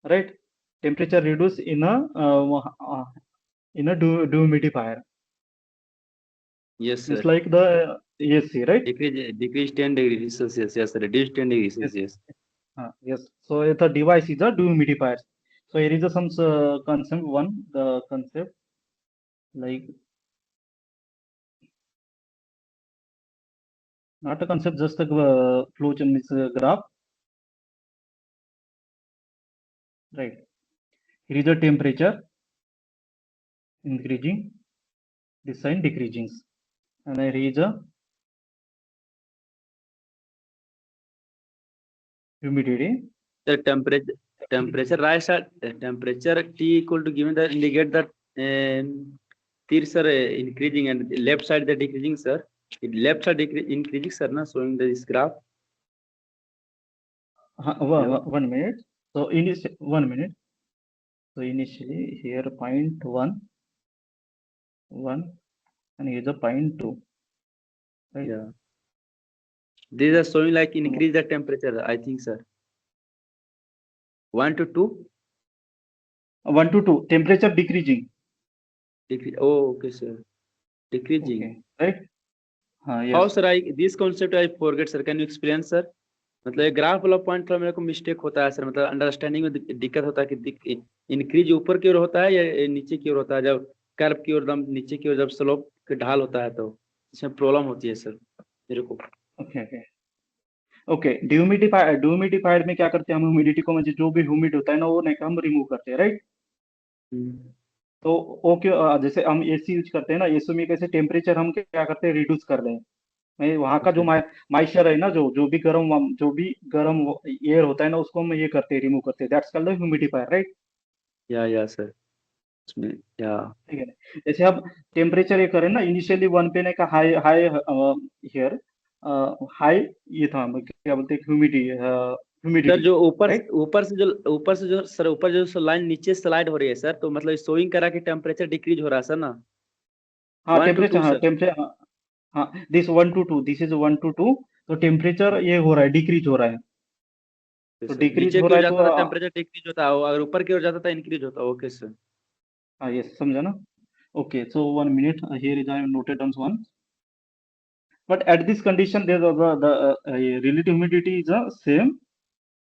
right? Temperature reduce in a dehumidifier. Yes, sir. It's like the AC, right? Decrease 10 degrees Celsius. Yes, sir. Reduce 10 degrees Yes. Celsius. Yes. So the device is a dehumidifier. So here is some concept one. The concept like not a concept, just a flow chart means graph. Right. Here is the temperature increasing, this sign decreasing, and here is a humidity. The temperature rise at temperature T equal to given that indicate that these are increasing and left side the decreasing, sir. Left side increasing, sir, na showing this graph. Hello? 1 minute. So 1 minute. So initially here 0.1, 1, and here the 0.2. Right? Yeah. These are showing like increase the temperature, I think, sir. 1 to 2. 1 to 2. Temperature decreasing. Oh, okay, sir. Decreasing. Okay. Right? Yes. How, sir? This concept I forget, sir. Can you explain, sir? मतलब ये graph वाला point थोड़ा मेरे को mistake होता है sir, मतलब understanding में दिक्कत होता है कि इंक्रीज ऊपर की ओर होता है या नीचे की ओर होता है, जब कर्व की ओर एकदम नीचे की ओर जब स्लोप के ढाल होता है तो इसमें प्रॉब्लम होती है सर मेरे को। ओके ओके ओके डिह्यूमिडिफायर में क्या करते हैं हम, ह्यूमिडिटी को मतलब जो भी ह्यूमिड होता है ना वो नहीं हम रिमूव करते हैं, राइट। तो ओके जैसे हम एसी यूज करते हैं ना, एसी में कैसे टेम्परेचर हम क्या करते हैं रिड्यूस कर रहे हैं, वहाँ का जो मॉइस्चर है ना, जो भी गर्म एयर होता है ना उसको हम ये करते हैं, रिमूव करते हैं, दैट्स कॉल्ड ह्यूमिडिफायर, राइट। या सर इसमें या ठीक है। जैसे अब टेम्परेचर ये करें ना, इनिशियली 1 पे ने का हाई हाई हियर हाई ये था क्या बोलते हैं ह्यूमिडिटी सर जो ऊपर से जो लाइन नीचे स्लाइड हो रही है सर, तो मतलब शोइंग करा कि टेम्परेचर डिक्रीज हो रहा है सर ना। हाँ टेम्परेचर हाँ this 1 to 2, this is 1 to 2, तो टेम्परेचर ये हो रहा है, डिक्रीज हो रहा है, तो डिक्रीज नीचे हो की रहा ओर है जाता था तो टेम्परेचर डिक्रीज होता है, अगर ऊपर की ओर जाता था इंक्रीज होता। Okay sir. हाँ ये समझा ना। Okay so 1 minute, here is I have noted down one, but at this condition there the relative humidity is the same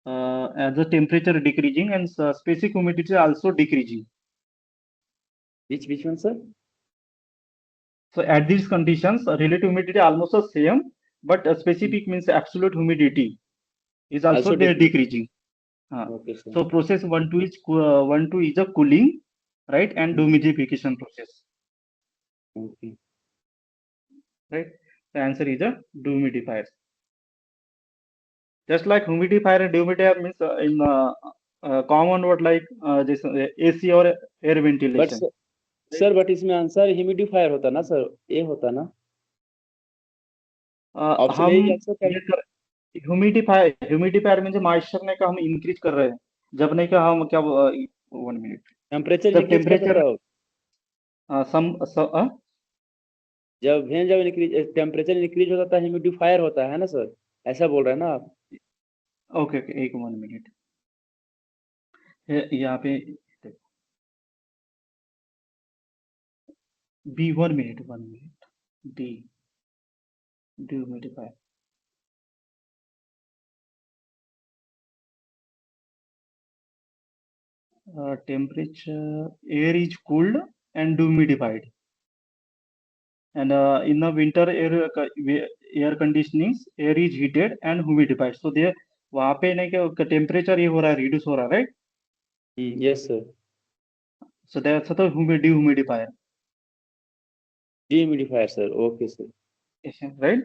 as the temperature decreasing and specific humidity is also decreasing. Which one, sir? So at these conditions, relative humidity almost the same, but specific means absolute humidity is also decreasing. Okay, sir. So process 1 2 is a cooling, right, and dehumidification process. Okay. Right. The answer is a dehumidifier. Just like humidifier and dehumidifier means in common word like this AC or air ventilation. But इसमें answer humidifier होता ना sir, ये होता ना option हम humidifier में जो moisture ने का हम इंक्रीज कर रहे हैं, जब नहीं का हम क्या 1 minute टेम्परेचर जब टेम्परेचर जब टेम्परेचर इंक्रीज होता था ह्यूमिडिफायर होता है ना सर, ऐसा बोल रहे हैं ना आप। ओके ओके 1 minute यहाँ पे B 1 minute D dehumidifier. Temperature, air is cooled and dehumidified, and in the winter air conditioning, air is heated and humidified. So there वहाँ पे नहीं क्या टेम्परेचर ये हो रहा है, रिड्यूस हो रहा है, right. Yes sir. So that's the dehumidifier. dehumidifier sir, okay sir, right.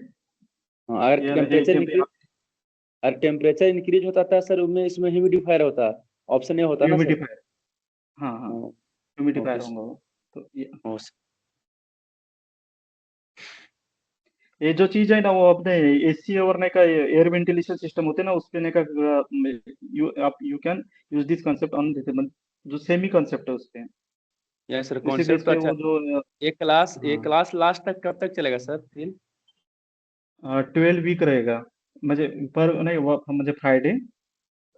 अगर टेम्परेचर इंक्रीज होता था सर उनमें इसमें ह्यूमिडिफायर होता, ऑप्शन ए होता ना सर। हाँ ह्यूमिडिफायर होगा। तो ये जो चीज है ना वो अपने एसी और ने का एयर वेंटिलेशन सिस्टम होते हैं ना, उसपे ने का you can use this concept on जो सेमी कांसेप्ट है उसपे। यस सर, कांसेप्ट अच्छा। जो एक क्लास लास्ट तक कब तक चलेगा सर फिर? 12 वीक रहेगा, मुझे पर नहीं वो मुझे फ्राइडे,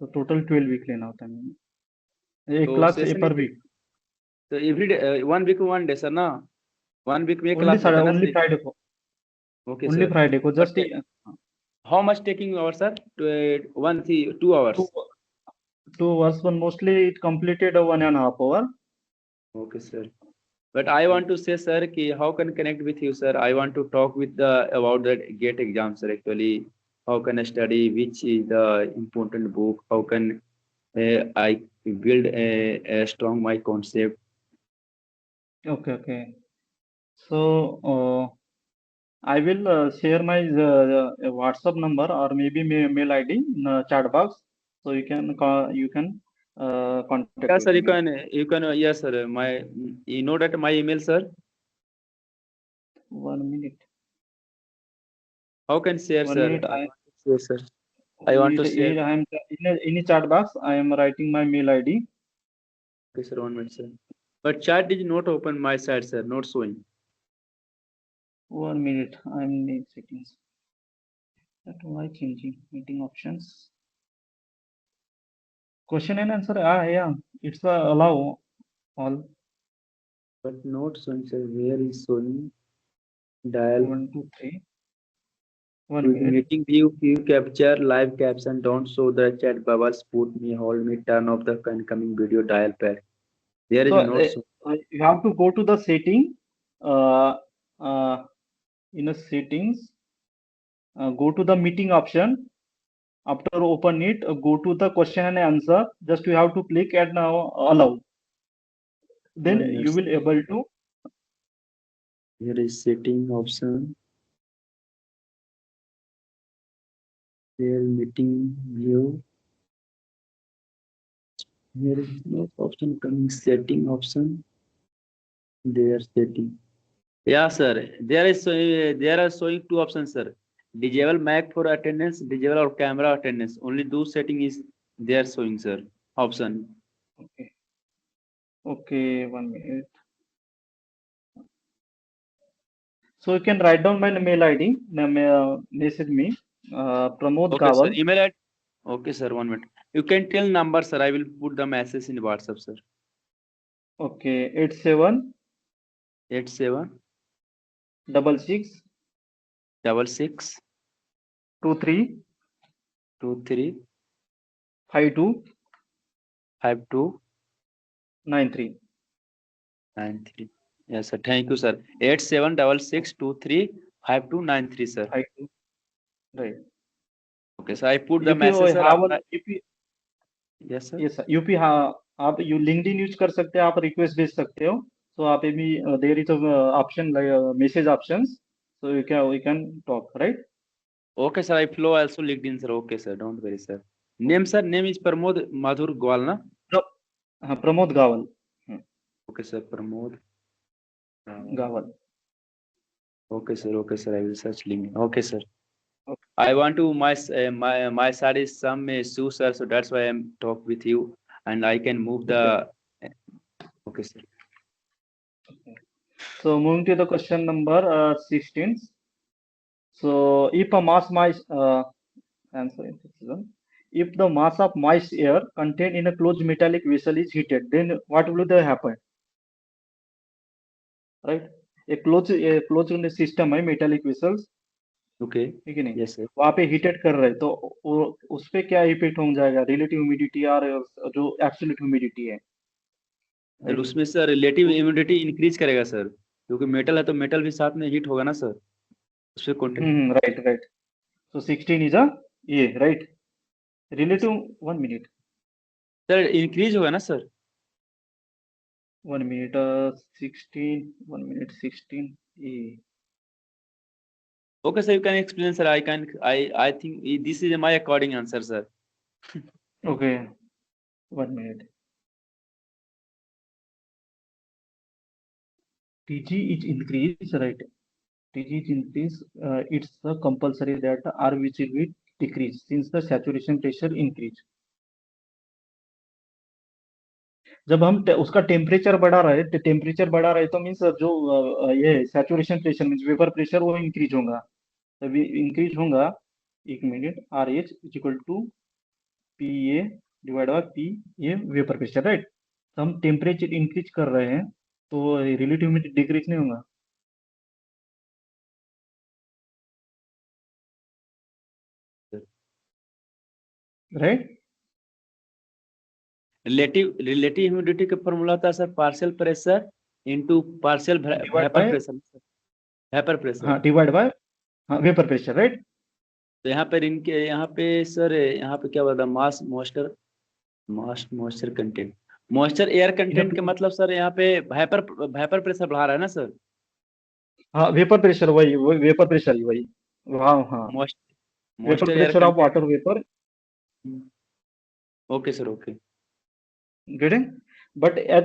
तो टोटल 12 वीक लेना होता है, एक क्लास पर वीक। तो every day 1 week 1 day sir ना, 1 वीक में क्लास ओनली फ्राइडे को। ओके ओनली फ्राइडे को just how much taking hour sir? 2 hours 2 hours, but mostly it completed 1.5 hour. Okay sir, but I want to say sir ki how can connect with you sir, I want to talk with the about the GATE exam sir. Actually how can I study, which is the important book, how can I build a strong my concept. Okay so I will share my WhatsApp number or maybe mail ID in chat box, so you can contact Yeah, with sir. me. You can. Yes, sir. You know that my email, sir. 1 minute. How can share, 1 sir? minute. I want to share, sir. I want to share. I am in a chat box. I am writing my mail ID. Okay, sir. 1 minute, sir. But chat is not open my side, sir. Not showing. 1 minute. I am in settings. That why changing meeting options. Question and answer. Yeah. It's allow all. But not showing, sir. Where is showing? Dial. 1 2 3. 1 Use minute. meeting view capture live caption. Don't show the chat bubbles. Put me, hold me, turn off the incoming video dial pad. There is So not show. you have to go to the setting. Uh, uh, in a settings, go to the meeting option. After open it, go to the question and answer. Just you have to click and now allow. Then 1 minute, you sir. will able to. Here is setting option. There meeting view. Here is no option coming. Setting option. There setting. Yeah, sir. There are showing two options, sir. Disable mic for attendance, disable or camera attendance. Only those setting is there showing, sir. Option. Okay. Okay. 1 minute. So you can write down my mail ID. Message me. Pramod Okay, sir. Kawal. Email at. Okay, sir. 1 minute. You can tell number, sir. I will put the message in WhatsApp, sir. Okay. 87 87 66 66 23 23 52 52 93. 93. Yes, sir. Thank you, sir. 8766235293, sir. 52. Right. Okay, so I put the If you message, sir. have if you Yes, sir. yes UP हाँ आप you LinkedIn use कर सकते हैं आप request भेज सकते हो so आप भी there is option message options so you can talk right Okay, sir. I flow also LinkedIn, sir. Okay, sir. Don't worry, sir. Name, sir. Name is Pramod Madhur Gwal, na? हाँ प्रमोद गावल Okay, sir. Pramod. गावल Okay, sir. Okay, sir. I will search LinkedIn. Okay, sir. Okay. I want to my side is some issue, sir. So that's why I'm talk with you, and I can move the. Okay, sir. So moving to the question number 16. So if a answer in this one. If the mass of moist air contained in a closed metallic vessel is heated, then what will happen? Right? A closed system है metallic vessels, Okay. ठीक है नहीं? Yes, sir. वहाँ पे heated कर रहे हैं तो उस पे क्या इफेक्ट हो जाएगा रिलेटिव ह्यूमिडिटी और जो एब्सोल्यूट ह्यूमिडिटी है सर उसमें सर रिलेटिव ह्यूमिडिटी इंक्रीज करेगा सर क्योंकि मेटल है तो मेटल भी साथ में हीट होगा ना सर उसपे contact right right so 16 is a ये right relative 1 minute sir increase होगा ना सर 1 मिनट 16 1 मिनट 16 ये okay sir you can explain sir I think this is my according answer sir okay 1 minute TG is increase, right? TG is increase. It's compulsory that RVC will decrease since the saturation pressure increase. जब हम उसका temperature बढ़ा रहे तो means जो ये saturation pressure means vapour pressure वो increase होगा तब इंक्रीज होगा 1 minute RH is equal to PA divide by PA vapour pressure right तो हम टेम्परेचर इंक्रीज कर रहे हैं तो रिलेटिव ह्यूमिडिटी डिक्रीज नहीं होगा राइट रिलेटिव ह्यूमिडिटी का फॉर्मूला होता है sir partial pressure into partial vapour pressure हाँ डिवाइड बाय हाँ वेपर प्रेशर राइट तो यहाँ पर इनके यहाँ पे सर यहाँ पे क्या बोलता है mass moisture content moisture air content के मतलब सर यहाँ पे वेपर प्रेशर बढ़ा रहा है ना सर हाँ वेपर प्रेशर वही वेपर प्रेशर ही वही हाँ हाँ Most vapour moisture air pressure of content. Water vapour Okay, sir. Okay. Getting but at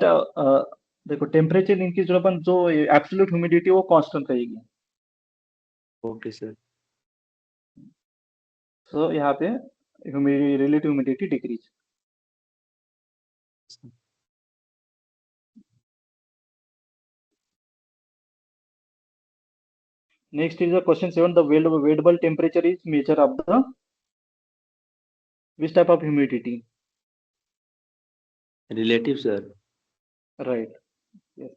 देखो टेम्परेचर इंक्रीज अपन जो एब्सोल्यूट ह्यूमिडिटी वो कांस्टेंट रहेगी Okay, sir. सो यहाँ पे relative humidity decrease next is question 7 the wettable temperature is measure of the which type of humidity Relative, sir. Right yes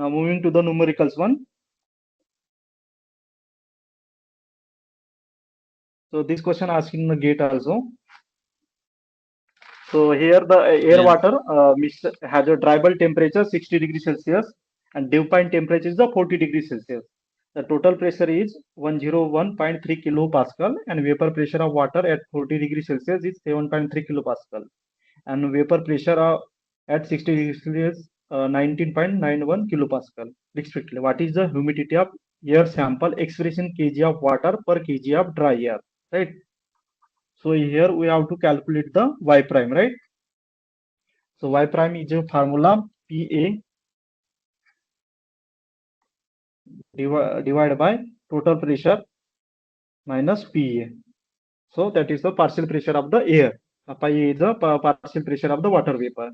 now moving to the numericals one so this question asking the gate also so here the air Yeah. water mix has a dry bulb temperature 60 degrees celsius and dew point temperature is the 40 degrees celsius the total pressure is 101.3 kilopascal and vapor pressure of water at 40 degrees celsius is 7.3 kilopascal and vapor pressure at 60 degrees celsius 19.91 kilopascal respectively what is the humidity of air sample expressed in kg of water per kg of dry air right so here we have to calculate the y prime right so y prime is a formula pa divided by total pressure minus pa so that is the partial pressure of the air pi is the partial pressure of the water vapor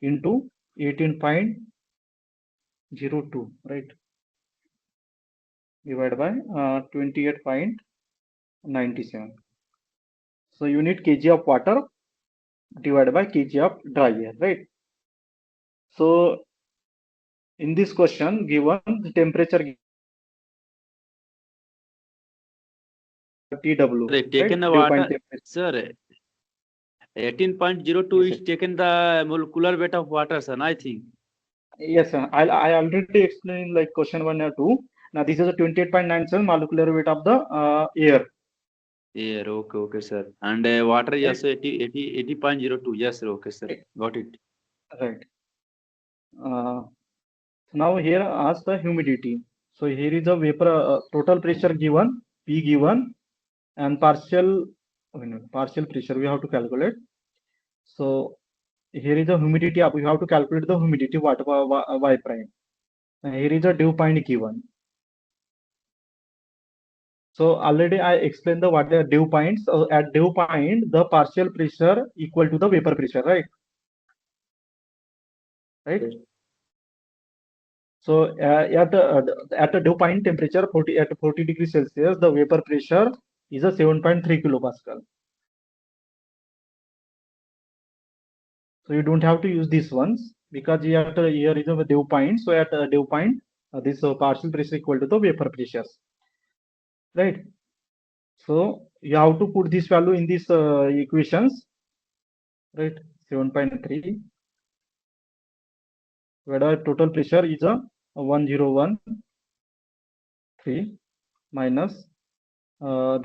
into 18.02 right divided by 28.97 so unit kg of water divided by kg of dry air right so in this question given the temperature tw They right taken the dew point water, temperature sir. 18.02 yes is taken the molecular weight of water, sir. I think. yes sir. I already explained like question 1 or 2 now this is a 28.97 molecular weight of the air Yeah. Okay. Okay, sir. And water is right also 80.02. Yes, sir. Okay, sir. Got it. right uh, now here ask the humidity so here is the vapor total pressure given p given and partial pressure we have to calculate so here is the humidity up you have to calculate the humidity what y prime and here is the dew point given so already I explained the what are dew points so at dew point the partial pressure equal to the vapor pressure right so at the dew point temperature 40 at 40 degrees celsius the vapor pressure is a 7.3 kilopascal so you don't have to use these ones because here is a dew point so at dew point this partial pressure equal to the vapor pressure right so you have to put this value in these equations right 7.3 where total pressure is a 1013 minus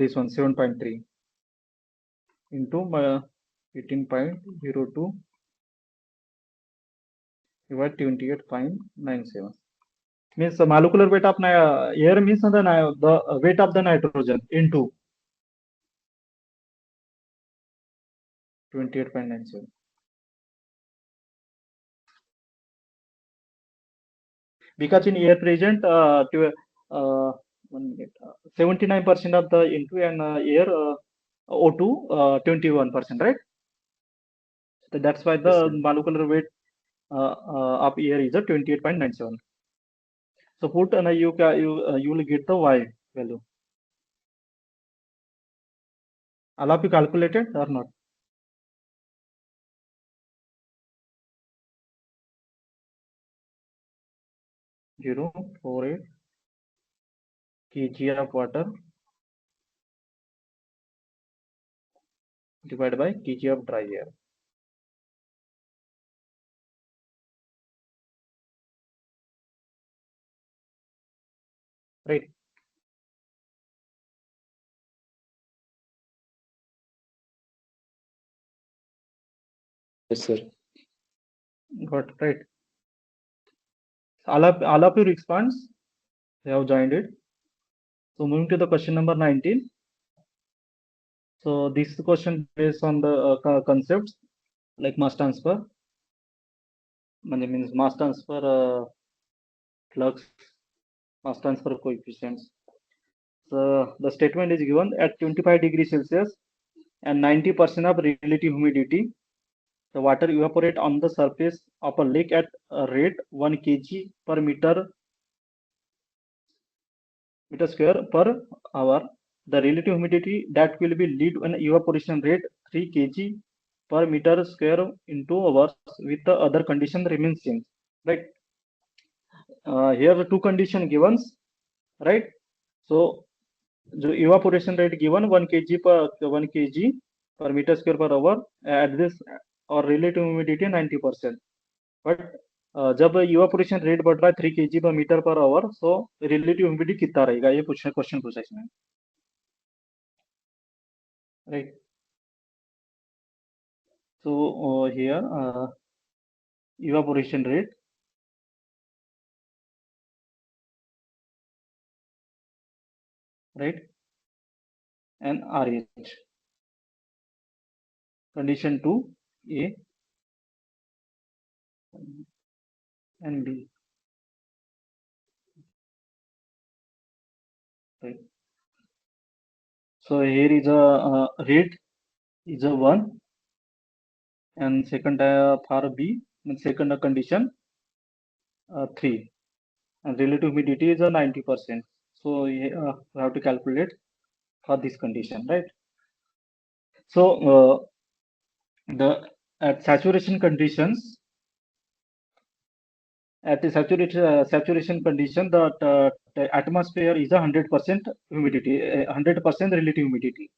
this one 7.3 into 18.02 divided 28.97 means the molecular weight of air means the weight of the nitrogen into 28.97 because in air present 79% of the into and air O2 21% right so that's why the Yes, sir. molecular weight of air is a 28.97 so put you will get the y value I'll have you calculated or not 0.48 kg of water divided by kg of dry air right Yes, sir. got right all of you response They have joined it. So moving to the question number 19. So this question based on the concepts like mass transfer, means mass transfer flux, mass transfer coefficients. So the statement is given at 25 degrees Celsius and 90% of relative humidity. The water evaporate on the surface of a lake at a rate 1 kg per meter square per hour. The relative humidity that will be lead an evaporation rate 3 kg per meter square in 2 hours with the other condition remains same. Right. Here the two condition given. Right. So the evaporation rate given 1 kg per meter square per hour at this और relative humidity 90%. But जब evaporation rate बढ़ रहा है 3 kg पर metre per hour, so relative humidity कितना रहेगा, ये question पूछा इसमें. Right. So here evaporation rate, right, and RH. Condition 2, A and B. Right. So here is a rate is a 1 and second for B, and second condition 3 and relative humidity is a 90%. So we have to calculate for this condition, right? So the at saturation conditions, at the saturation condition, the atmosphere is a 100% humidity, 100% relative humidity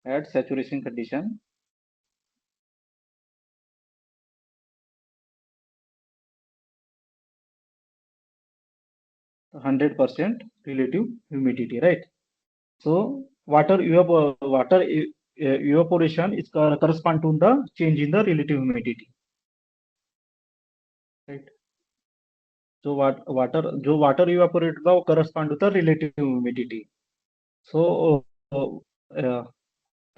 at saturation condition. So 100% relative humidity, right? So water evaporation is correspond to the change in the relative humidity, right? So water evaporate the correspond to the relative humidity. So the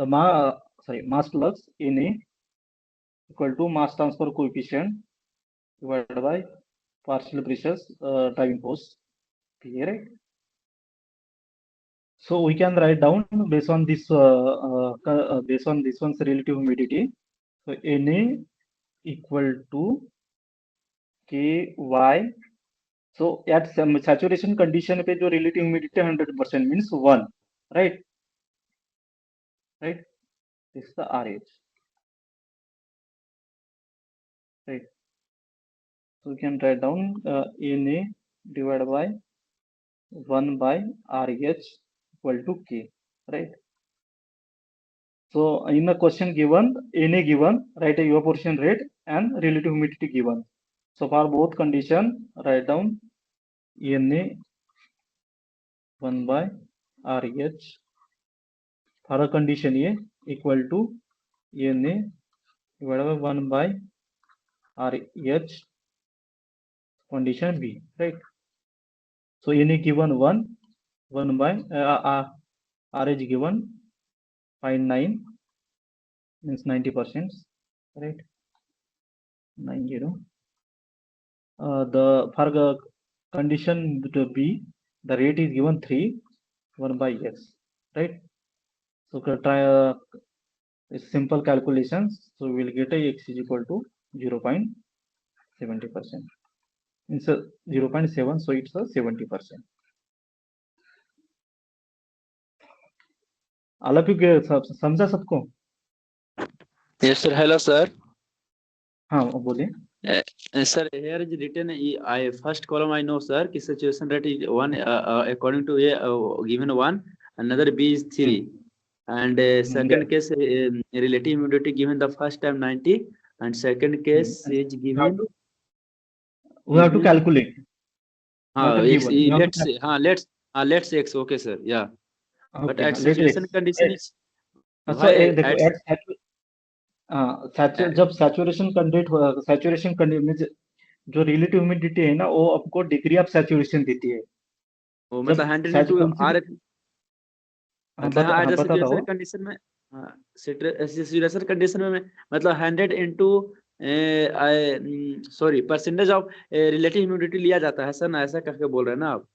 mass flux in A equal to mass transfer coefficient divided by partial pressures driving force P, right? So we can write down based on this one's relative humidity. So Na equal to Ky. So at saturation condition पे जो relative humidity 100% means 1, right? Right. This is the RH. Right. So we can write down Na divided by 1 by RH equal to K, right? So in the question given, Na given, write a evaporation rate and relative humidity given. So for both condition, write down Na 1 by RH. For a condition A equal to Na divided by 1 by RH condition B, right? So Na given 1 by RH given 0.9 means 90%, right? 90. The for the condition to B, the rate is given 3, 1 by x, right? So try simple calculations. So we will get a x is equal to 0.70%. It's a 0.7, so it's a 70%. All of you समझा सबको? Yes, sir. Hello, sir. हाँ बोलिए. Sir, here is written. I first column I know, sir. Ki saturation rate is 1 according to A given 1. Another B is 3, and second case relative humidity given the first time 90, and second case is given. We have to calculate. Let's x. Okay, sir. Yeah. Okay, but at saturation condition is. जब saturation condition जो relative humidity है ना, वो आपको degree of saturation देती है. वो जब मतलब 100 into कंसिडर, R, मतलब हाँ एट द बताता सिचुएशन हूँ। कंडीशन में, हाँ सिचुएशन कंडीशन में मतलब 100 into sorry percentage of relative humidity लिया जाता है सर ना, ऐसा करके बोल रहे हैं ना आप?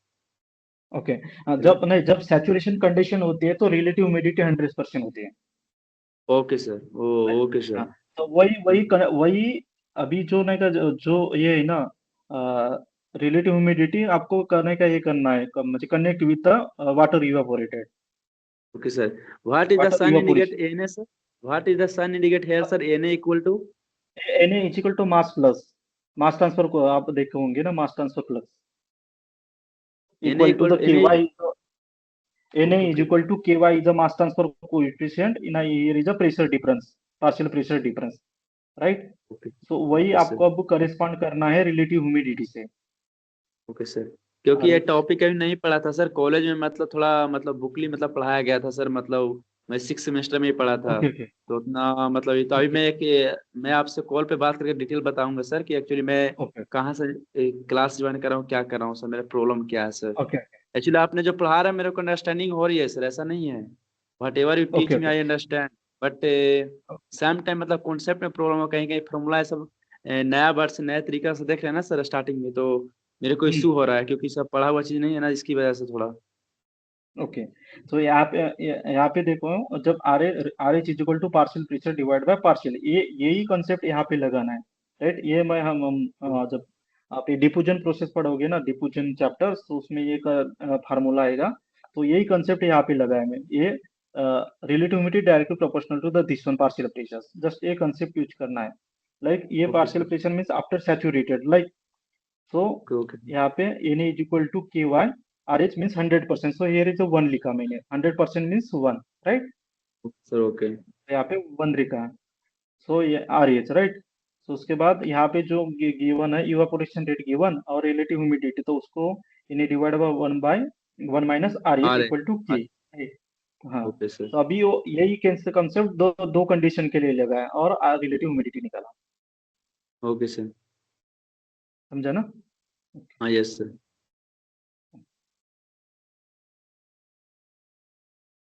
ओके, जब नहीं, जब सैचुरेशन कंडीशन होती है तो रिलेटिव ह्यूमिडिटी 100% होती है। Okay sir, okay sir. हाँ, तो वही वही वही अभी जो नहीं का जो ये है ना, रिलेटिव ह्यूमिडिटी आपको करने का, ये करना है, मुझे connect with the water evaporated, okay sir, what is the water sun indicate evaporation. Na sir? What is the sun indicate here sir? Na equal to Na is equal to mass plus mass transfer को आप देखे होंगे ना, mass transfer plus Na equal to equal the के Na। Y. Na okay is okay equal to ky is the mass transfer coefficient, in a here is a pressure difference, partial pressure difference, right? Okay So वही okay sir, आपको अब correspond करना है relative humidity से। Okay sir. क्योंकि ये our topic अभी नहीं पढ़ा था सर कॉलेज में, मतलब थोड़ा मतलब बुकली मतलब पढ़ाया गया था सर, मतलब मैं 6 सेमेस्टर में ही पढ़ा था। ओके ओके तो उतना मतलब तो अभी ओके मैं आपसे कॉल पे बात करके डिटेल बताऊंगा सर कि एक्चुअली मैं ओके कहाँ से क्लास ज्वाइन कर रहा हूँ, क्या कर रहा हूँ सर, मेरा प्रॉब्लम क्या है सर। ओके एक्चुअली आपने जो पढ़ा रहा है मेरे को अंडरस्टैंडिंग हो रही है सर, ऐसा नहीं है। What ever you teach okay me okay I understand, but same time मतलब कॉन्सेप्ट में प्रॉब्लम हो, कहीं कहीं फॉर्मूला है सब नया वर्ड से नया तरीका से देख रहे हैं ना सर स्टार्टिंग में, तो मेरे को इश्यू हो रहा है क्योंकि सब पढ़ा हुआ चीज नहीं है ना, इसकी वजह से थोड़ा। ओके। तो यहाँ पे देखो, जब R H equal to partial pressure divide by partial, ये यही कॉन्सेप्ट यहाँ पे लगाना है, राइट? ये मैं जब आप ये डिफ्यूजन प्रोसेस पढ़ोगे ना, डिफ्यूजन चैप्टर, तो उसमें ये फार्मूला आएगा। तो यही कॉन्सेप्ट यहाँ पे लगाया मैं, ये relative humidity directly proportional to the this one partial pressure, just ये कॉन्सेप्ट यूज करना है। लाइक ये okay partial sir, pressure means after saturated, like, so okay okay यहाँ पे Na is equal to ky, RH means 100%, so here is a 1 लिखा मैंने, 100% means 1, right? Sir, okay तो यहाँ पे 1 लिखा है, so ये RH, right? So उसके बाद यहाँ पे जो गिवन है इवापोरेशन रेट गिवन और रिलेटिव ह्यूमिडिटी, तो उसको इन्हें डिवाइड बाय 1 माइनस RH आ रहे इक्वल टू आ- K। हाँ, ओके सर, तो अभी वो यही कंसेप्ट दो दो कंडीशन के लिए लगाया और रिलेटिव ह्यूमिडिटी निकाला, ओके सर, समझा ना? हाँ yes sir.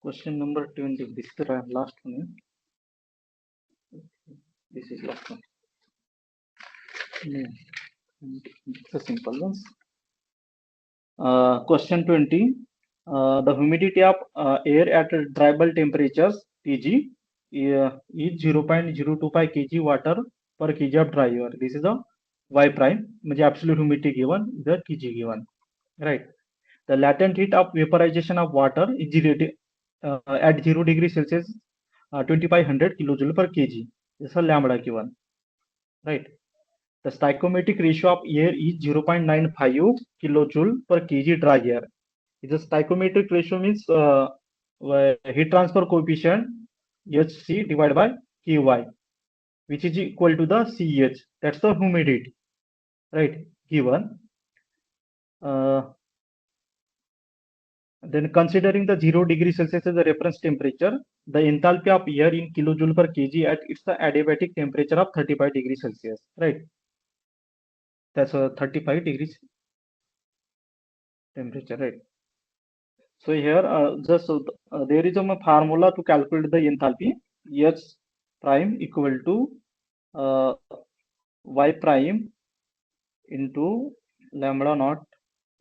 Question number 20, this is the last one. This is last one. It's a simple one. Question 20. The humidity of air at dry bulb temperatures Tg is 0.025 kg water per kg of dry air. This is a y prime. मुझे absolute humidity given, the Tg given, right? The latent heat of vaporization of water is at 0 degree Celsius, 2500 kilojoule per kg. This is a lambda given, right? The stoichiometric ratio of air is 0.95 kilojoule per kg dry air. The stoichiometric ratio means heat transfer coefficient Hc divided by Ky, which is equal to the Ch. That's the humidity, right? Given. Then considering the 0 degree Celsius as the reference temperature, the enthalpy of air in kilojoule per kg at its the adiabatic temperature of 35 degrees Celsius, right? That's a 35 degrees temperature, right? So here there is a formula to calculate the enthalpy. H prime equal to uh, y prime into lambda naught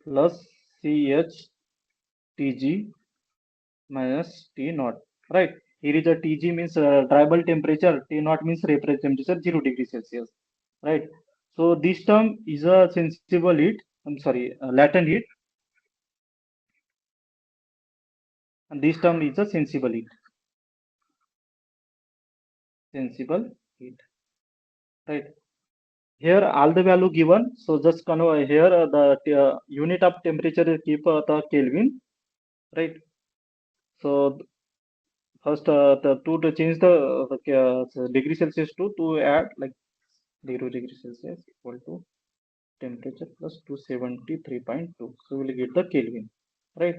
plus Ch Tg minus T naught, right? Here is a Tg means dry bulb temperature, T naught means reference temperature 0 degree Celsius, right? So this term is a sensible heat, I'm sorry, latent heat, and this term is a sensible heat, right? Here all the value given, so just here the unit of temperature is keep the Kelvin, right? So first to change the degree Celsius to add like 0 degree Celsius equal to temperature plus 273.2, so we will get the Kelvin, right?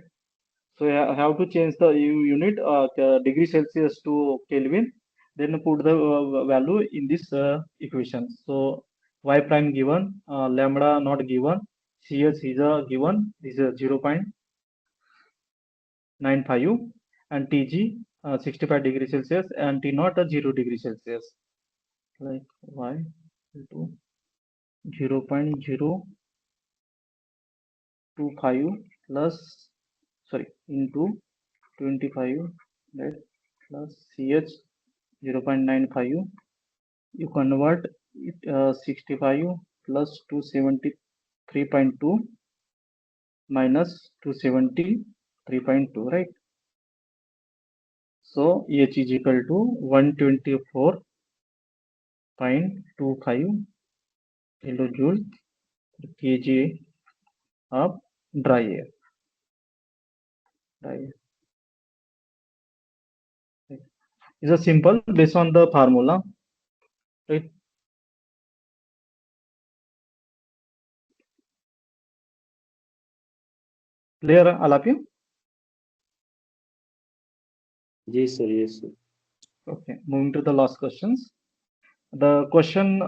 So I have to change the unit degree Celsius to Kelvin, then put the value in this equation. So y prime given, lambda not given, Ch is given, this is 0. 0.95 and Tg 65 degree Celsius and T naught 0 degree Celsius. Like y equal to 0.025 plus into 25 that plus Ch 0.95. You convert it 65 plus 273.2 minus 273.2, right? So H is equal to 124.25 kilojoule per kg of dry air. It's a simple based on the formula, right? Clear, all of you? Yes, sir. Yes, sir. Okay, moving to the last questions. The question,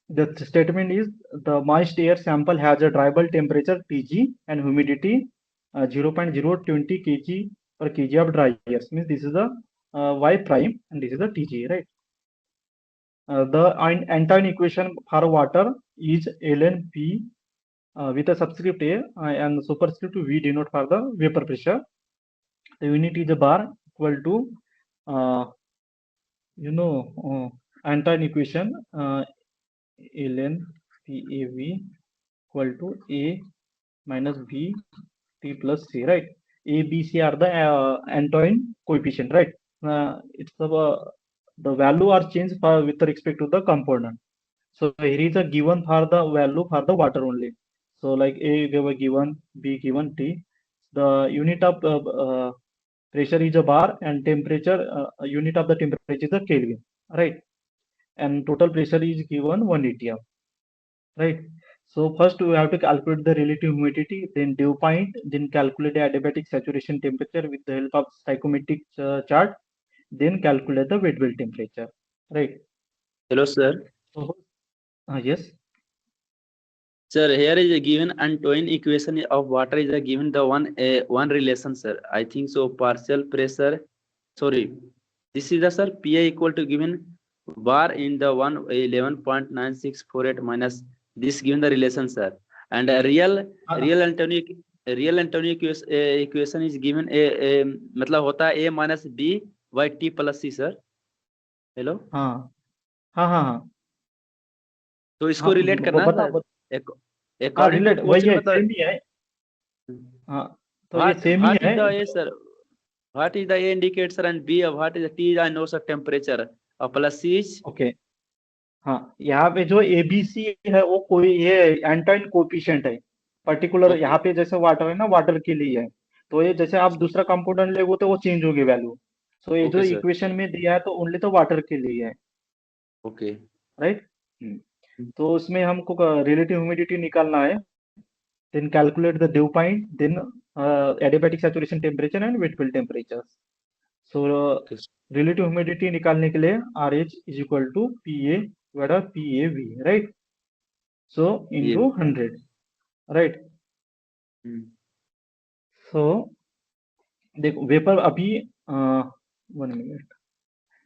the statement is the moist air sample has a dry bulb temperature Tg and humidity 0.020 kg per kg of dry air. Means this is the Y prime and this is the Tg, right? The Antoine equation for water is ln P with a subscript A and superscript V denote for the vapor pressure. The unit is a bar equal to Antoine equation ln PAV equal to A minus B T plus C, right? A, B, C are the Antoine coefficient, right? It's the value are changed with respect to the component. So here is a given for the value for the water only. So like A given, B given, T. The unit of pressure is a bar and temperature unit of the temperature is a Kelvin, right? And total pressure is given 1 atm, right? So first we have to calculate the relative humidity, then dew point, then calculate the adiabatic saturation temperature with the help of stoichiometric chart, then calculate the wet bulb temperature, right? Hello, sir. So yes. Sir, here is a given Antoine equation of water is a given the one relation, sir. I think so. Partial pressure. Sorry, this is the sir PA equal to given bar in the 11.9648 minus this given the relation, sir. And a real Antoine equation is given a मतलब होता है A minus B by T plus C, sir. Hello. हाँ हाँ हाँ हाँ तो इसको relate करना बता सर हाँ अकॉर्डिंग टू रिलेट वही क्वेश्चन है, मतलब सेम ही है। हाँ तो ये सेम ही what है। is the A, sir? What is the A indicates, sir, and B what is the T? I know, sir, temperature. Plus C is okay हाँ, यहाँ पे जो एबीसी है वो कोई ये एंटाइन कोफिशिएंट है पर्टिकुलर। okay. यहाँ पे जैसे वाटर है ना, वाटर के लिए है, तो ये जैसे आप दूसरा कंपोनेंट लेगो तो वो चेंज होगी वैल्यू। सो ये जो Okay, sir. इक्वेशन में दिया है तो ओनली तो वाटर के लिए है, Okay. राइट। तो उसमें हमको रिलेटिव ह्यूमिडिटी निकालना है, then calculate the dew point, then adiabatic saturation temperature and wet bulb temperature. So Okay. relative humidity निकालने के लिए RH is equal to PA vada PAV, right? So into 100, right? So देखो vapour अभी 1 minute,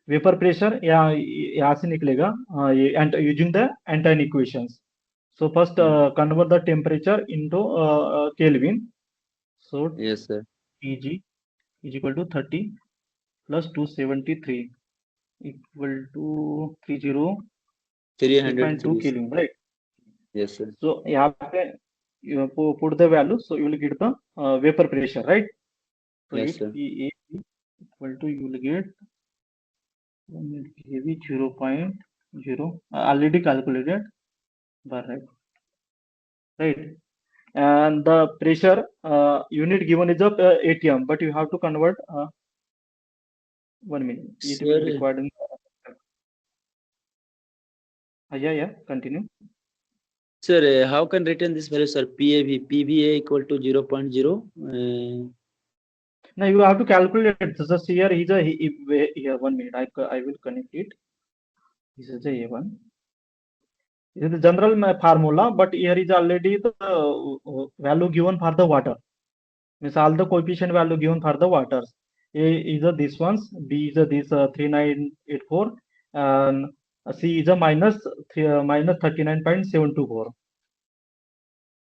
vapour pressure यहाँ से निकलेगा ये using the एंटाइन equations. So first convert the temperature into Kelvin. So Yes, sir. Tg is equal to 30 plus 273 equal to 303.2 303. Kelvin, right? Yes, sir. So यहाँ पे you put the value, so you will get the vapor pressure, right? So Yes, it sir. PA equal to you will get PAV 0.0 already calculated, but right? And the pressure unit given is of atm, but you have to convert 1 minute. It Sir, will require yeah, continue. sir, how can written this value, sir? PVA equal to 0.0. Now you have to calculate. Just here is here 1 minute. I will connect it. This is a A1. This is the general formula, but here is already the value given for the water. means all the coefficient value given for the waters. A is a this ones, B is a this 3984, and C is a minus 39.724.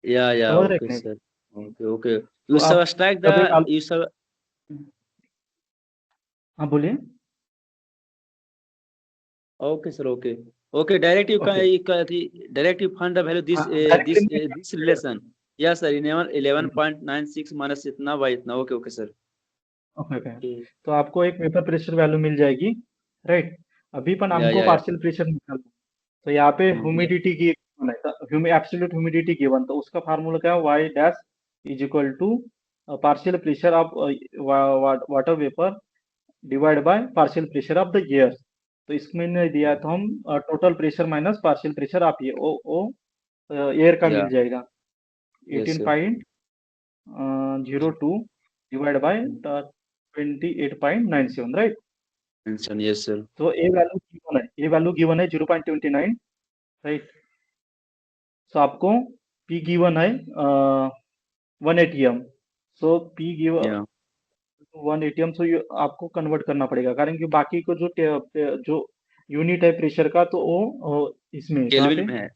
Yeah, yeah, समझ रहे okay, हैं नहीं? sir. Okay, okay. तो You आप subtract जब the, एक you sub, हाँ बोलिए. okay, sir, okay. Okay, direct you can, Okay. direct you find the value this, हाँ, directly this relation. Yeah, sir, in 11.96 minus इतना by इतना. Okay, okay, sir. Okay okay. Okay. तो आपको एक vapour pressure value मिल जाएगी, right. अभी पर Yeah, हमको yeah, yeah. पार्शियल प्रेशर निकालना है. तो यहाँ पे Yeah. ह्यूमिडिटी की एब्सोल्यूट ह्यूमिडिटी गिवन, तो उसका फार्मूला क्या है, Y dash is equal to partial pressure of water vapour divide by partial pressure of the air. तो इसमें नहीं दिया तो हम total pressure minus partial pressure of ये ओ एयर का Yeah. मिल जाएगा. Yes, sir. 18.02 divide by 28.97, right. Mention, yes, sir. तो ए वैल्यू गिवन है 0.29, राइट. सो आपको पी गिवन है 1 एटीएम. सो पी गिवन Yeah. 1 एटीएम. सो आपको कन्वर्ट करना पड़ेगा, कारण कि बाकी को जो यूनिट है प्रेशर का, तो वो इसमें कहाँ Kelvin पे में है.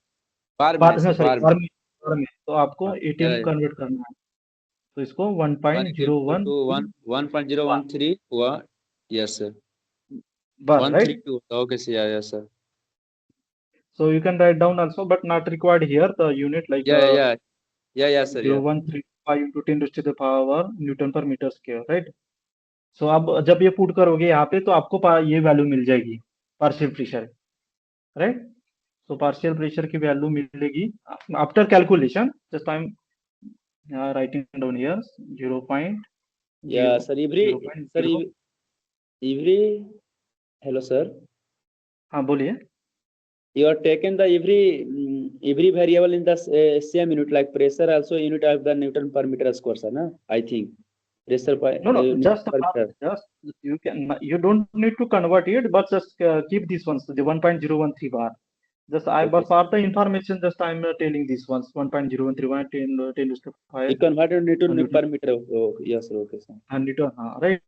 Bar में, सॉरी bar में. बार में. तो आपको एटीएम Yeah. कन्वर्ट करना है. तो इसको 1 equal to 1.013 हुआ. Yes, sir. Bar, right. 132. Okay, sir. Yeah, yes, sir. So you can write down also, but not required here. The unit like Yeah, yeah, yeah. Yeah, yeah, sir. Yeah. 0135 into 10 raised to the power Newton per meter square, right? So अब जब ये put करोगे यहाँ पे, तो आपको ये value मिल जाएगी partial pressure, right. So partial pressure की वैल्यू मिलेगी after calculation. Just I am writing down here 0.0. Yeah, sir. Every, hello, sir. हाँ बोलिए. You are taken the every variable in the same unit, like pressure also unit of the Newton per meter square, sir, na? I think pressure per No, Newton per meter. just you don't need to convert it, but just keep these ones, the 1.013 bar. Just I, Okay. but for the information, just I'm telling these ones 1.013, 10 raised to 5. You converted Newton Newton per meter. Oh, yes, sir. Okay, sir. Newton, right.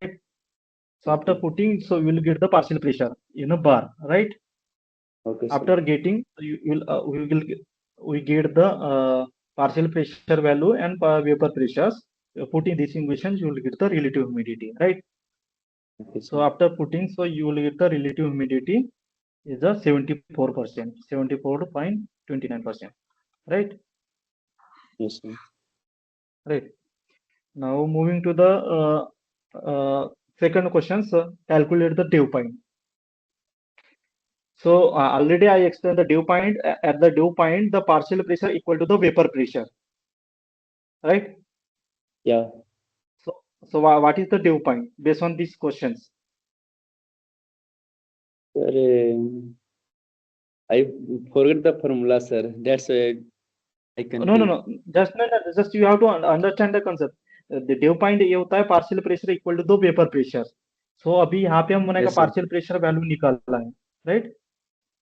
So after Okay. putting, so you will get the partial pressure in a bar, right. Okay, sir. After getting, you will we get the partial pressure value and vapor pressures. Putting these equations, you will get the relative humidity, right. Okay, So after putting, so you will get the relative humidity is a 74%, 74.29%, right. Yes, sir. Right. Now moving to the second question, calculate the dew point. So already I explained the dew point. At the dew point, the partial pressure equal to the vapor pressure, right? Yeah. So what is the dew point based on these questions? Sir, I forget the formula, sir. That's why I can. No. Just you have to understand the concept. The dew point ये होता है partial pressure equal to the vapor pressure. So अभी यहाँ पे हम का Yes, sir. partial pressure value निकालना है, right?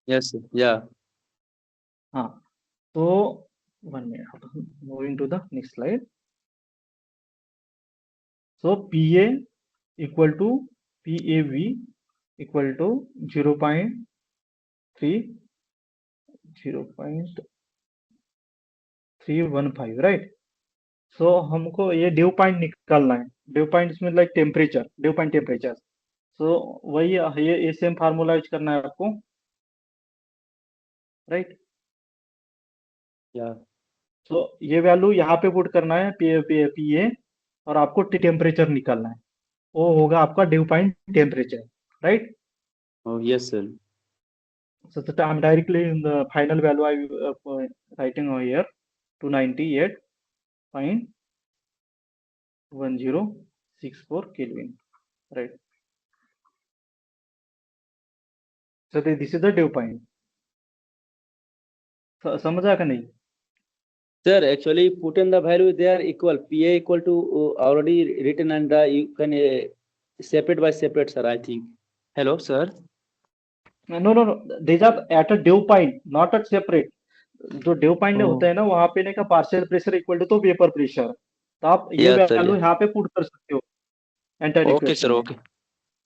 Yes, sir. Yeah. हाँ. So 1 minute. Moving to the next slide. So PA equal to PAV equal to 0.315, right? So हमको ये ड्यू पॉइंट निकालना है. ड्यू पॉइंट इसमें like temperature, dew point temperature. So वही ये सेम फार्मूला यूज करना है आपको, राइट. Yeah. सो ये वैल्यू यहाँ पे पुट करना है पीए और आपको टेम्परेचर निकालना है. वो होगा आपका due point temperature, right. Oh, yes, sir. So I'm directly in the final value I writing over here 298.1064 Kelvin, right. So this is the dew point. समझा का नहीं? Sir, actually put in the value they are equal. PA equal to already written, and you can separate by separate, sir. I think. Hello, sir. No. These are at a dew point, not at separate. जो dew point होता है ना, वहां पे का partial pressure equal to तो vapour pressure, तो आप ये Yes, sir. Value Yeah. यहाँ पे पुट कर सकते हो एंटर Okay, इक्वेशन sir. में। Okay.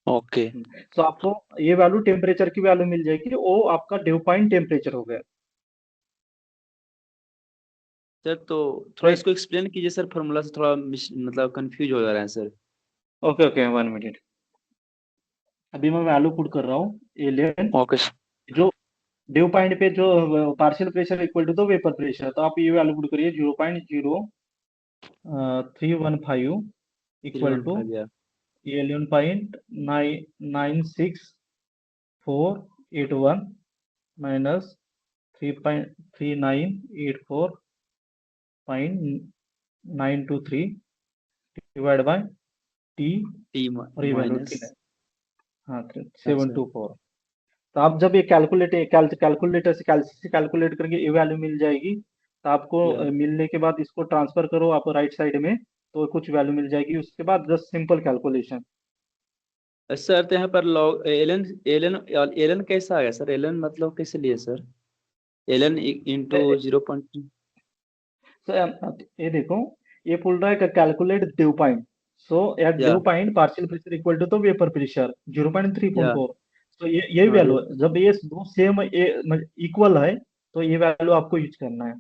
Okay. तो आपको ये वैल्यू टेम्परेचर की वैल्यू मिल जाएगी, वो आपका ड्यू पॉइंट टेम्परेचर हो गया। सर तो थोड़ा राइट, इसको एक्सप्लेन कीजिए सर, फॉर्मूला से थोड़ा मतलब कंफ्यूज हो जा रहा है सर। Okay okay, 1 minute. अभी मैं वैल्यू पुट कर रहा हूँ एलियन, Okay. जो ड्यू पॉइंट पे जो partial pressure equal to the vapour pressure, तो आप ये वैल्यू पुट करिए 0.0315 इक्वल टू 315 या 11.96481 minus 3.3984.923 divide by T, T और ये वैल्यू माइनस। थी ना, हाँ अच्छा 724। तो आप जब ये कैलकुलेटर से कैलकुलेट करके ये वैल्यू मिल जाएगी, तो आपको या मिलने के बाद इसको ट्रांसफर करो आप राइट साइड में, तो कुछ वैल्यू मिल जाएगी। उसके बाद जस्ट सिंपल कैलकुलेशन। सर, तो यहाँ पर लॉग एलन एलन एलन कैसा आ गया सर? एलन मतलब कैसे लिए सर? Elon into 0.। ये देखो, ये बोल रहा है calculate dew point. So at या dew point partial pressure equal to the vapour pressure या 0.314। तो ये हाँ वैल्यू, जब ये दो सेम इक्वल है, तो ये वैल्यू आपको यूज करना है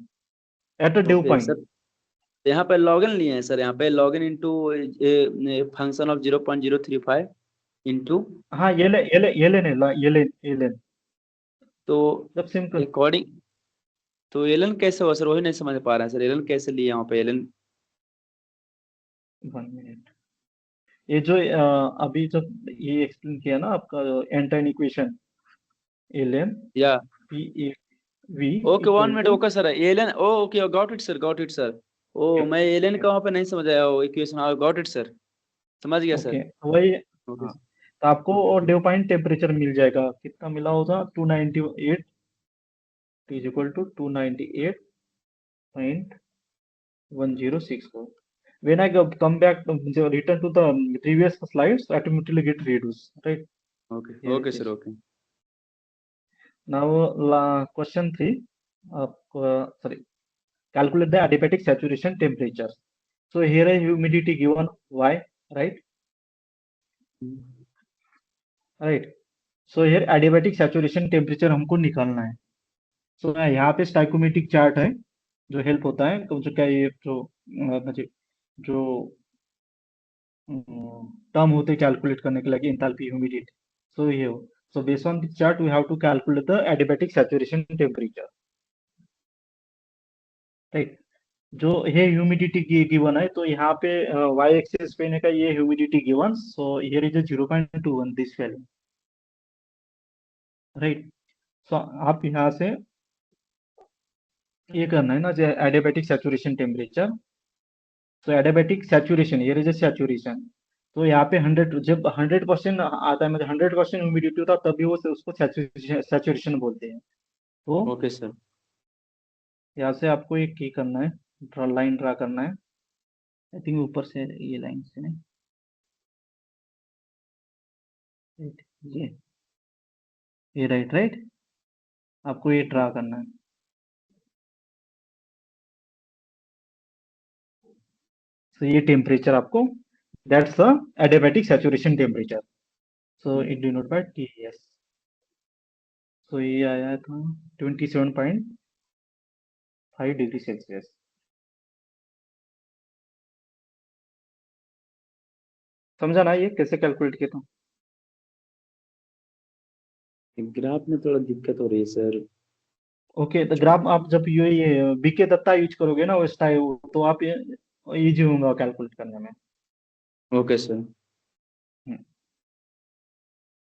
at dew okay point. Sir. यहाँ पे लॉगिन लिए हैं सर, यहाँ पे login into function of 0.035 into. हाँ, ये ले तो जब सिंपल। अकॉर्डिंग, तो एलन कैसे हुआ सर? वही नहीं समझ पा रहे हैं सर, एलन कैसे लिए यहाँ पे एलन? 1 मिनट। ये जो अभी जब ये एक्सप्लेन किया ना आपका एंटाइन इक्वेशन, एल एन या P A V okay, one equal minute. Two, okay sir, ln. Oh okay, got it sir, got it sir. Oh मैं एलन का वहाँ पे नहीं समझ आया वो इक्वेशन। हाँ गॉट इट सर, समझ गया ओके सर। वही। ओके हाँ, तो आपको ओके और ओके। ड्यू पॉइंट टेम्परेचर मिल जाएगा, कितना मिला होगा 298 is equal to 298.1064। when I come back return to the previous slides, automatically get reduced, right? Okay Here okay it sir is. Okay. Now question 3, sorry, calculate the adiabatic saturation temperature. So here is humidity given y, right? Right. So here adiabatic saturation temperature हमको निकालना है। So यहाँ पे stoichiometric chart है जो help होता है, तो जो क्या ये जो टर्म होते हैं कैलकुलेट करने के लिए एंथैल्पी ह्यूमिडिटी। सो ये हो, so based on this chart we have to calculate the adiabatic saturation temperature, right? जो ये ह्यूमिडिटी गिवन है, तो यहाँ पे वाई एक्सिस पे का ये humidity given, so here is 0.21 this value, right? So आप यहाँ से ये करना है ना, एडियाबैटिक सैचुरेशन टेम्परेचर। तो adiabatic saturation, here is saturation. तो यहाँ पे 100, जब 100% आता है, मतलब 100% ह्यूमिडिटी होता है, तभी वो उसको सैचुरेशन बोलते हैं। तो ओके सर। यहाँ से आपको एक की करना है, लाइन ड्रा करना है। आई थिंक ऊपर से ये लाइन से नहीं, ये राइट राइट, आपको ये ड्रा करना है। तो ये टेम्परेचर आपको, that's the adiabatic saturation temperature. So it denote by TS। So ये आया था 27.5 डिग्री सेल्सियस। समझा ना ये कैसे कैलकुलेट किया था? ग्राफ में थोड़ा दिक्कत हो रही है सर। ओके, तो ग्राफ आप जब ये बीके दत्ता यूज करोगे ना उस टाइम, तो आप इजी होगा कैलकुलेट करने में। Okay sir.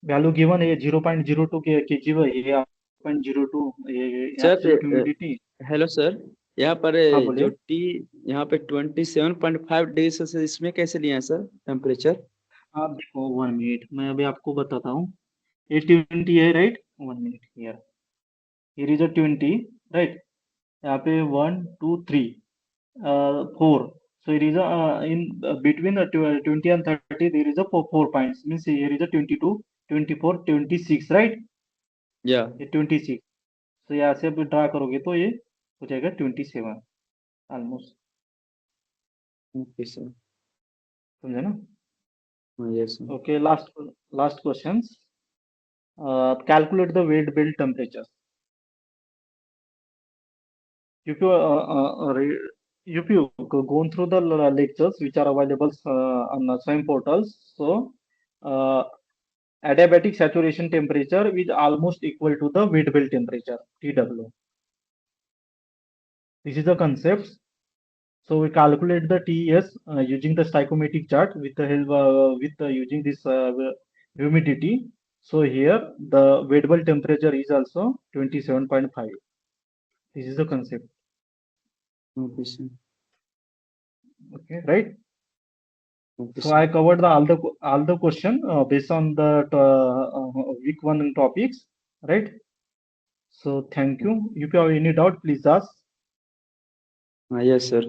वैल्यू गिवन है 0.02 के जी, ये 0.02 ये absolute sir humidity. Hello sir, यहाँ पर हाँ जो बोलिए। टी यहाँ पे 27.5 डिग्री सेल्सियस, इसमें कैसे लिया है सर टेम्परेचर? आप देखो 1 मिनट, मैं अभी आपको बताता हूँ। ये 20 है, right? 1 minute, here is 20, right? यहाँ पे 1 2 3 4, so here is in between 20 and 30 there is a 4 points, means here is a 22 24 26, right? या ये 26, तो यहाँ से आप ड्रा करोगे तो ये हो जाएगा 27 ऑलमोस्ट। Okay, sir. समझे ना? Yes, sir. Okay, last questions. Calculate the weight belt temperature. If you gone through the lectures which are available on the same portals, so uh, adiabatic saturation temperature is almost equal to the weight belt temperature TW. This is the concept. So we calculate the TES using the stoichiometric chart with the help using this humidity. So here the weight belt temperature is also 27.5. This is the concept. Okay, sir. Okay, right? Okay, So sir. I covered all the question based on the week one topics, right? So thank you. If you have any doubt, please ask. Yes, sir.